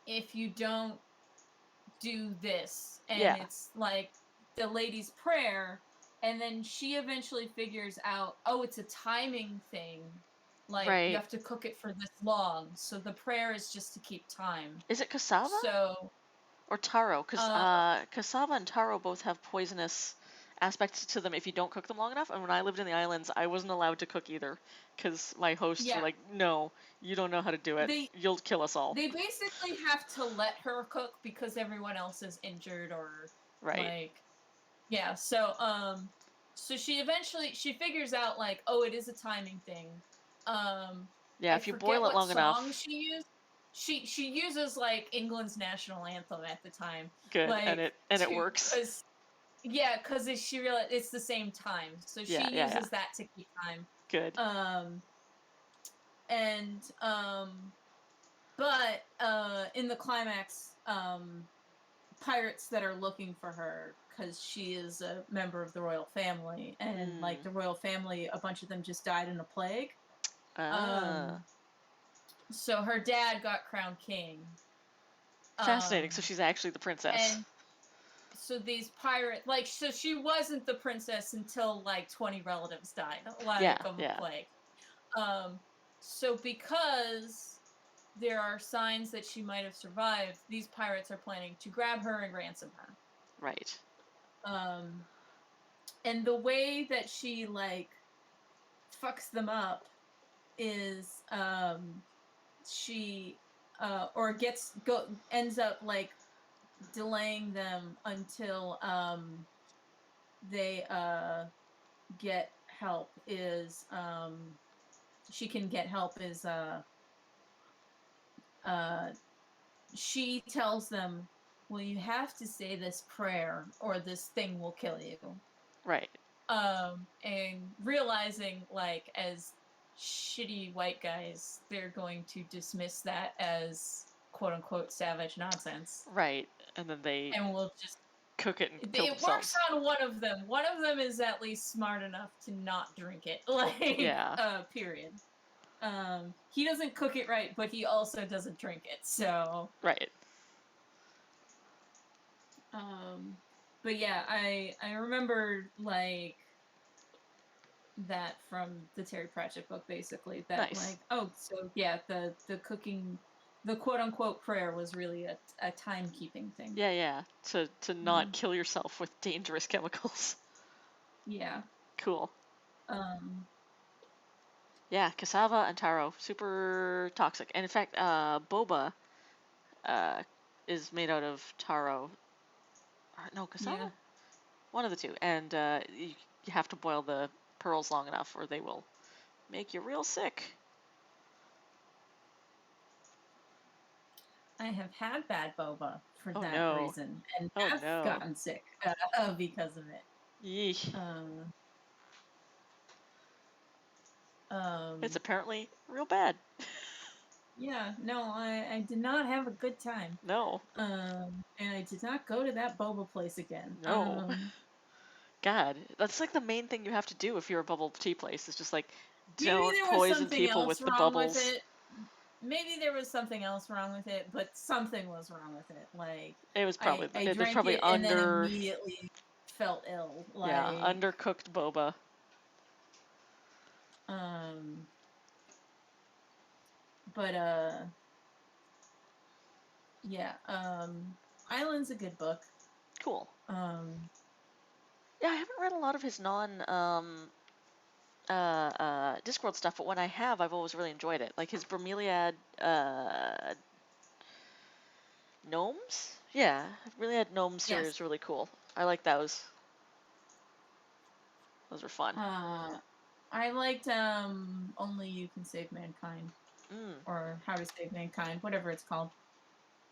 if you don't do this, and Yeah. it's like the lady's prayer, and then she eventually figures out, oh, it's a timing thing, like Right. you have to cook it for this long, so the prayer is just to keep time. Is it cassava? So Or taro? Because cassava and taro both have poisonous aspects to them if you don't cook them long enough. And when I lived in the islands, I wasn't allowed to cook either, because my hosts were like, no, you don't know how to do it. You'll kill us all. They basically have to let her cook because everyone else is injured or like, yeah. So so she figures out like, oh, it is a timing thing. Yeah, if you boil it long enough. She uses like England's national anthem at the time. Good, like, and it works. Because she realized it's the same time, so she uses that to keep time. Good. But in the climax, pirates that are looking for her, because she is a member of the royal family, and like the royal family, a bunch of them just died in a plague. So her dad got crowned king. Fascinating. So she's actually the princess. And so these pirates, like, so she wasn't the princess until like 20 relatives died, like, of a plague. So because there are signs that she might have survived, these pirates are planning to grab her and ransom her. Right. And the way that she like fucks them up is she ends up like delaying them until they get help, is she can get help, is she tells them, well, you have to say this prayer or this thing will kill you. Right. And realizing, like, as shitty white guys, they're going to dismiss that as quote unquote savage nonsense. Right. And then we'll just cook it and kill themselves. It works on one of them. One of them is at least smart enough to not drink it. Like, period. He doesn't cook it right, but he also doesn't drink it, so. Right. But yeah, I remember, like, that from the Terry Pratchett book, basically. That, like, oh, so yeah, the cooking, the quote-unquote prayer was really a timekeeping thing. Yeah. To not kill yourself with dangerous chemicals. Yeah. Cool. Yeah, cassava and taro, super toxic. And in fact, boba is made out of taro. No, cassava? Yeah. One of the two. And you have to boil the pearls long enough or they will make you real sick. I have had bad boba for that reason, and have gotten sick because of it. Yeesh. It's apparently real bad. Yeah, no, I did not have a good time. No. And I did not go to that boba place again. No. God, that's like the main thing you have to do if you're a bubble tea place. It's just like Maybe Don't there was poison something people with else the wrong with bubbles. it. Maybe there was something else wrong with it, but something was wrong with it. Like It was probably I there's drank probably it and then immediately felt ill. yeah, Like undercooked boba. but yeah, Island's a good book. Cool. Yeah, I haven't read a lot of his Discworld stuff, but when I have, I've always really enjoyed it. Like his Bromeliad Gnomes? Yeah, Bromeliad Gnome series yes. is really cool. I like those. Those are fun. I liked Only You Can Save Mankind. Or How to Save Mankind, whatever it's called.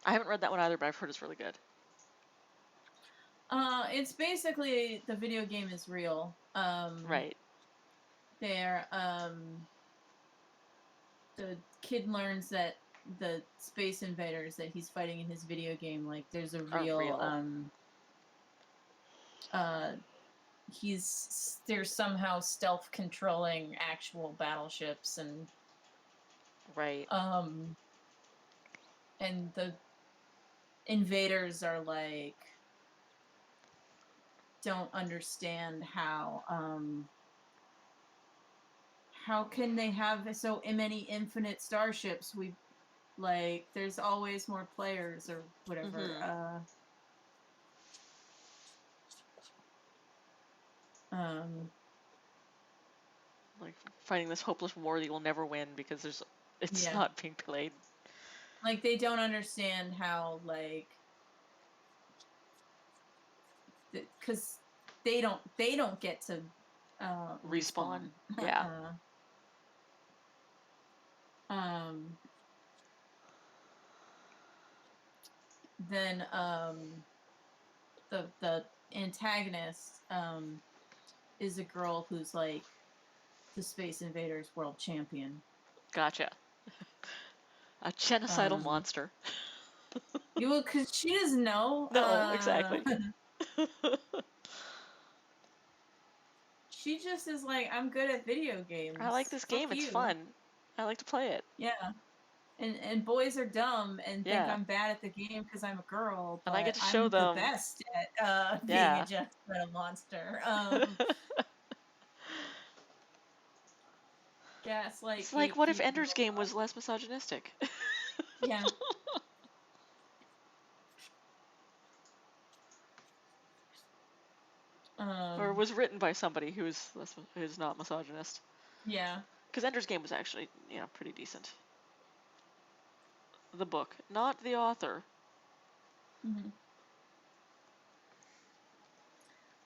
I haven't read that one either, but I've heard it's really good. It's basically the video game is real. Right. There, the kid learns that the space invaders that he's fighting in his video game, like, there's a real. There's somehow stealth controlling actual battleships and. Right. And the invaders are like don't understand how can they have so many infinite starships? We like there's always more players or whatever. Like fighting this hopeless war that you'll never win because it's not being played. Like they don't understand how like because they don't get to respawn. Yeah. Then the antagonist is a girl who's like the Space Invaders world champion. Gotcha. A genocidal monster. Well, because she doesn't know. No, exactly. She just is like, I'm good at video games. I like this game. It's fun. I like to play it. Yeah. And boys are dumb and think I'm bad at the game because I'm a girl, but and I get to show I'm them the best at being a genocidal monster. Yeah, it's like. It's like, what if Ender's Game was less misogynistic? Yeah. Or was written by somebody who's not misogynist. Yeah. Because Ender's Game was actually, pretty decent. The book, not the author.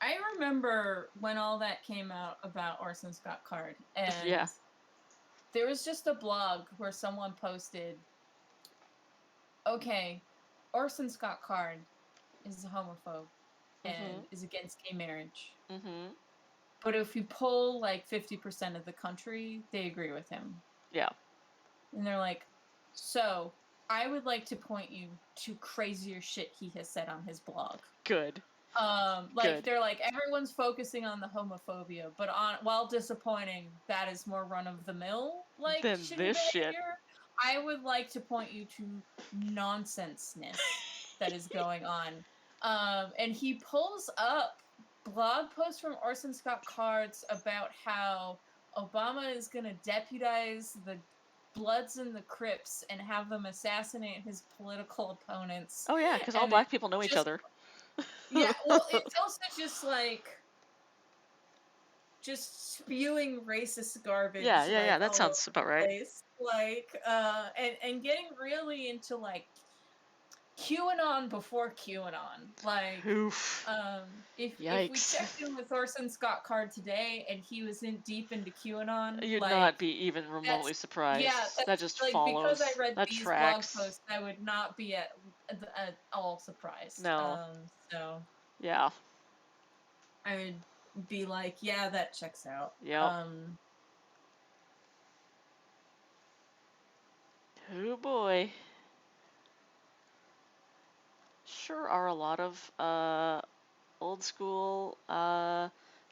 I remember when all that came out about Orson Scott Card, and there was just a blog where someone posted, okay, Orson Scott Card is a homophobe and is against gay marriage. But if you poll like 50% of the country, they agree with him. Yeah. And they're like, so I would like to point you to crazier shit he has said on his blog. Good. They're like, everyone's focusing on the homophobia, but while disappointing, that is more run of the mill like than this shit. I would like to point you to nonsenseness that is going on. And he pulls up blog posts from Orson Scott Cards about how Obama is going to deputize the Bloods and the Crips and have them assassinate his political opponents. Oh yeah, because all black people know each other. Yeah, well, it's also just like spewing racist garbage. Yeah, that sounds about right. Like, and getting really into like QAnon before QAnon. Like, oof. If we checked in with Orson Scott Card today and he was deep into QAnon, you'd not be even remotely surprised. Yeah, that just like, follows. Because I read that these tracks. blog posts, I would not be at all surprised. No. So. Yeah. I would be like, yeah, that checks out. Yep. Oh boy. Sure are a lot of old school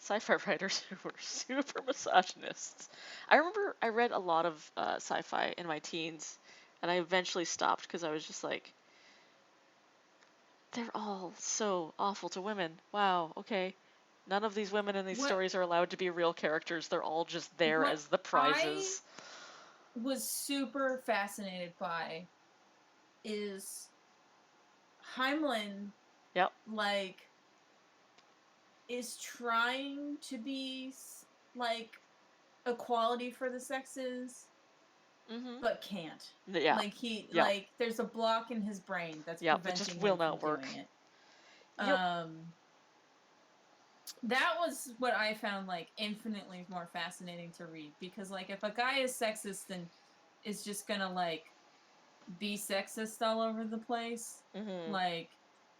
sci-fi writers who were super misogynists. I remember I read a lot of sci-fi in my teens, and I eventually stopped because I was just like, they're all so awful to women. Wow, okay. None of these women in these What stories are allowed to be real characters. They're all just there what as the I prizes. was super fascinated by is Heimlin, Yep. like, is trying to be like equality for the sexes, Mm-hmm. but can't. Yeah. Like Yep. like there's a block in his brain that's Yep. It just preventing will him from not work. doing it. Yep. That was what I found like infinitely more fascinating to read, because like if a guy is sexist and is just gonna like be sexist all over the place, Mm-hmm. like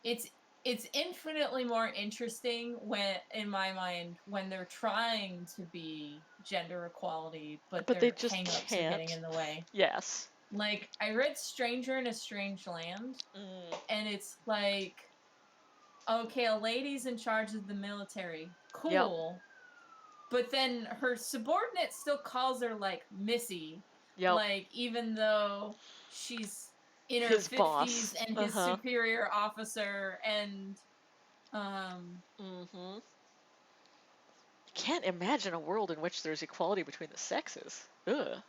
it's it's infinitely more interesting when, in my mind, when they're trying to be gender equality but But they their just hang-ups are getting can't. in the way. Yes. Like I read Stranger in a Strange Land, Mm. and it's like, okay, a lady's in charge of the military, Yep. cool, but then her subordinate still calls her like Missy, Yep. like even though she's in her His 50s boss. and his Uh-huh. superior officer, and Mm-hmm. Can't imagine a world in which there's equality between the sexes. Ugh.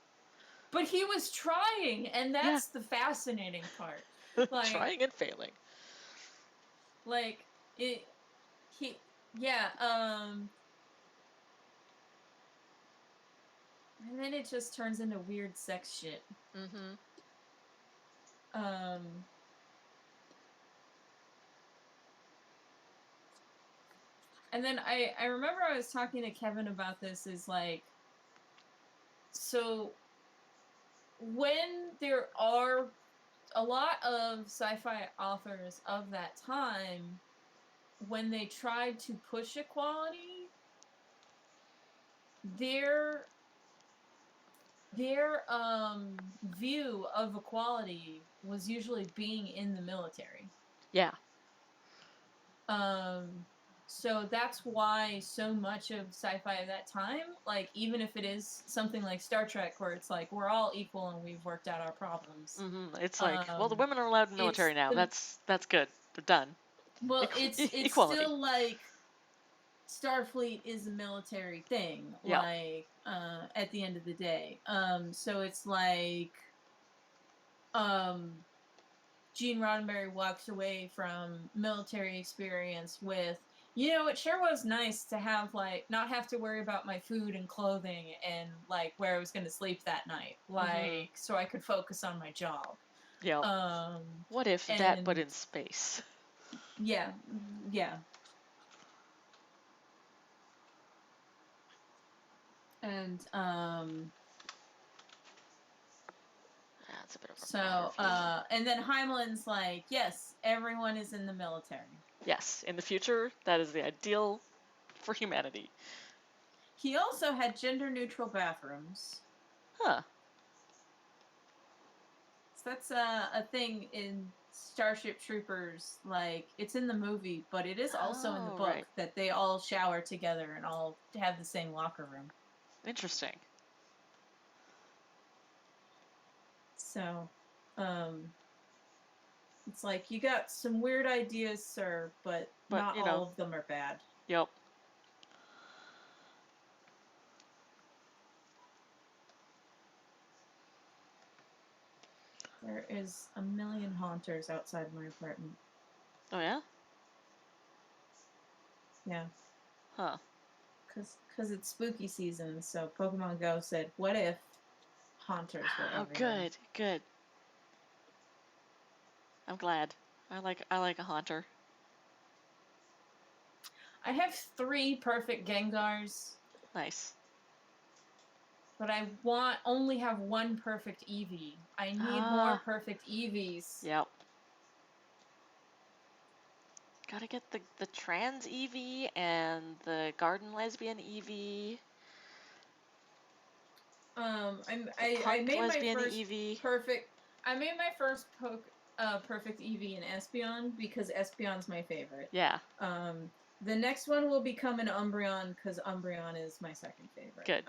but he was trying, and Yeah. that's the fascinating part. Like Trying and failing. like it he yeah, and then it just turns into weird sex shit. Mm-hmm. Um and then I remember I was talking to Kevin about this, is like, so when there are a lot of sci-fi authors of that time, when they tried to push equality, their view of equality was usually being in the military. Yeah. So that's why so much of sci-fi at that time, like even if it is something like Star Trek, where it's like we're all equal and we've worked out our problems, Mm-hmm. It's like, well, the women are allowed in the it's military now. the That's good. They're done. well, it's Equality. still like Starfleet is a military thing, Yeah. like at the end of the day. So it's like um Gene Roddenberry walks away from military experience with, it sure was nice to have, like, not have to worry about my food and clothing and like where I was going to sleep that night, like so I could focus on my job. Yep. What if that, but And in space? yeah, yeah. And That's a bit of a so broader view. and then Heimlin's like, yes, everyone is in the military. Yes, in the future, that is the ideal for humanity. He also had gender neutral bathrooms. Huh. So that's a thing in Starship Troopers. Like, it's in the movie, but it is also in the Oh, book, right. that they all shower together and all have the same locker room. Interesting. So, it's like, you got some weird ideas, sir, but But, not all of them are bad. Yep. There is a million haunters outside my apartment. Oh, yeah? Yeah. Huh. Because it's spooky season, so Pokemon Go said, what if haunters were Oh, everywhere? good. I'm glad. I like a haunter. I have 3 perfect Gengars, Nice. but I only have 1 perfect Eevee. I need more perfect Eevees. Yep. Gotta get the trans Eevee and the garden lesbian Eevee. I made my lesbian first Eevee. perfect. I made my first perfect Eevee in Espeon, because Espeon's my favorite. Yeah. The next one will become an Umbreon because Umbreon is my second favorite. Good.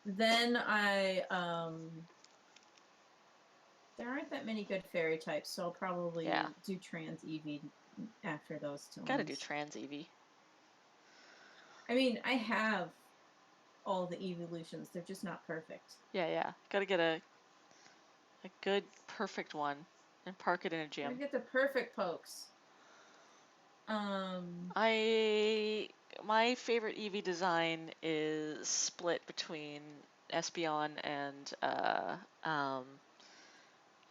Then I there aren't that many good fairy types, so I'll probably do Trans Eevee after those two. Gotta do Trans Eevee. I mean, I have all the evolutions. They're just not perfect. Yeah. Gotta get a good, perfect one and park it in a gym. Gotta get the perfect pokes. My favorite Eevee design is split between Espeon and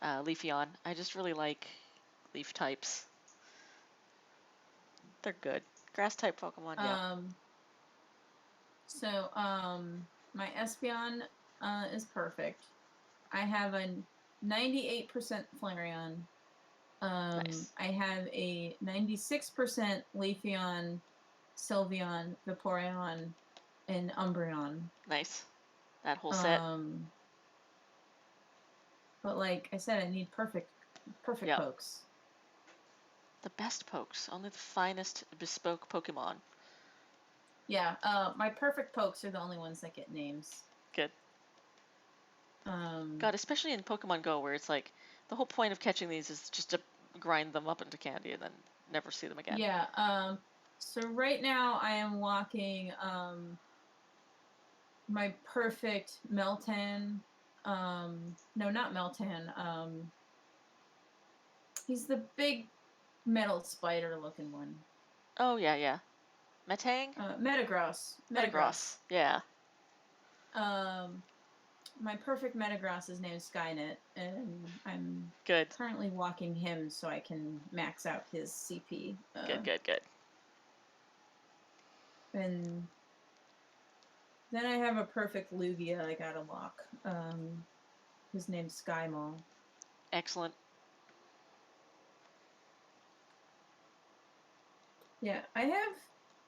Leafeon. I just really like leaf types. They're good. Grass type Pokemon, yeah. So, my Espeon is perfect. I have a 98% Flareon. Nice. I have a 96% Leafeon, Sylveon, Vaporeon, and Umbreon. Nice. That whole set. But like I said, I need perfect pokes. The best pokes. Only the finest bespoke Pokemon. Yeah, my perfect pokes are the only ones that get names. Good. God, especially in Pokemon Go, where it's like the whole point of catching these is just to grind them up into candy and then never see them again. Yeah. So right now I am walking my perfect Meltan. No, not Meltan. He's the big metal spider looking one. Oh yeah. Metang? Metagross. Metagross. Yeah. My perfect Metagross' name is Skynet, and I'm good. Currently walking him so I can max out his CP. Good. And then I have a perfect Lugia I gotta walk. His name's Skymaw. Excellent. Yeah, I have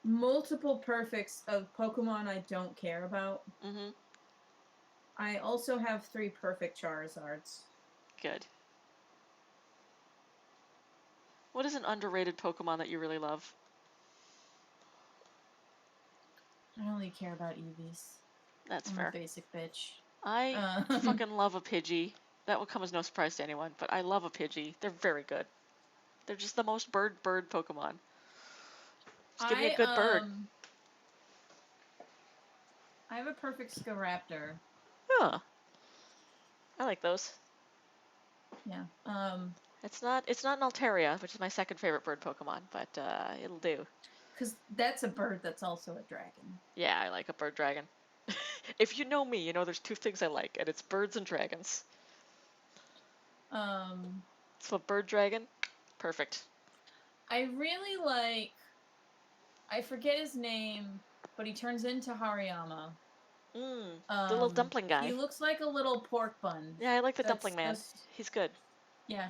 multiple perfects of Pokemon I don't care about. I also have 3 perfect Charizards. Good. What is an underrated Pokemon that you really love? I only care about Eevees. That's I'm fair. a basic bitch. I fucking love a Pidgey. That will come as no surprise to anyone, but I love a Pidgey. They're very good. They're just the most bird Pokemon. Just give me a good bird. I have a perfect Scaraptor. Huh. I like those. Yeah. It's not an Altaria, which is my second favorite bird Pokemon, but it'll do. Because that's a bird that's also a dragon. Yeah, I like a bird dragon. If you know me, you know there's 2 things I like, and it's birds and dragons. So bird dragon, perfect. I really like. I forget his name, but he turns into Hariyama. The little dumpling guy. He looks like a little pork bun. Yeah, I like the dumpling man. He's good. Yeah,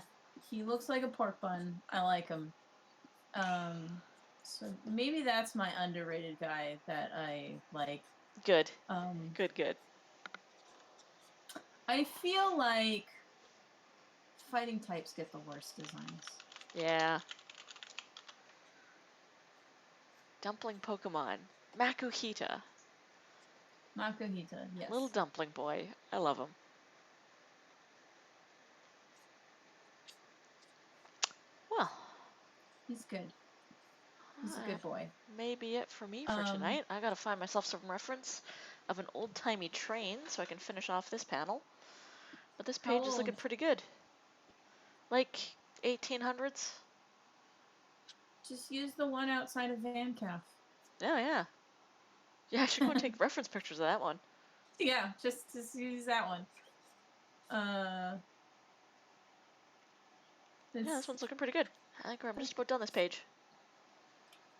he looks like a pork bun. I like him. So maybe that's my underrated guy that I like. Good. Good. I feel like fighting types get the worst designs. Yeah. Dumpling Pokemon. Makuhita. Makuhita, yes. Little dumpling boy. I love him. Well. He's good. He's a good boy. Maybe it for me for tonight. I gotta find myself some reference of an old-timey train so I can finish off this panel. But this page is looking pretty good. Like 1800s? Just use the one outside of Van Calf. Yeah. Yeah, I should go and take reference pictures of that one. Yeah, just use that one. Yeah, this one's looking pretty good. I think I'm just about done this page.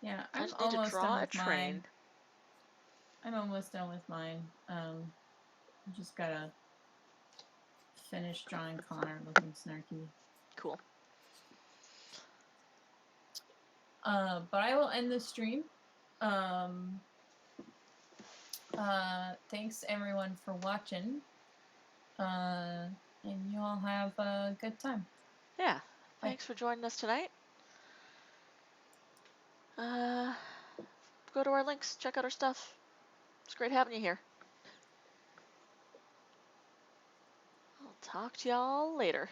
Yeah, I just need to draw a train. I'm almost done with mine. I just gotta finish drawing Connor looking snarky. Cool. But I will end the stream. Thanks everyone for watching. And you all have a good time. Yeah. Thanks for joining us tonight. Go to our links, check out our stuff. It's great having you here. I'll talk to y'all later.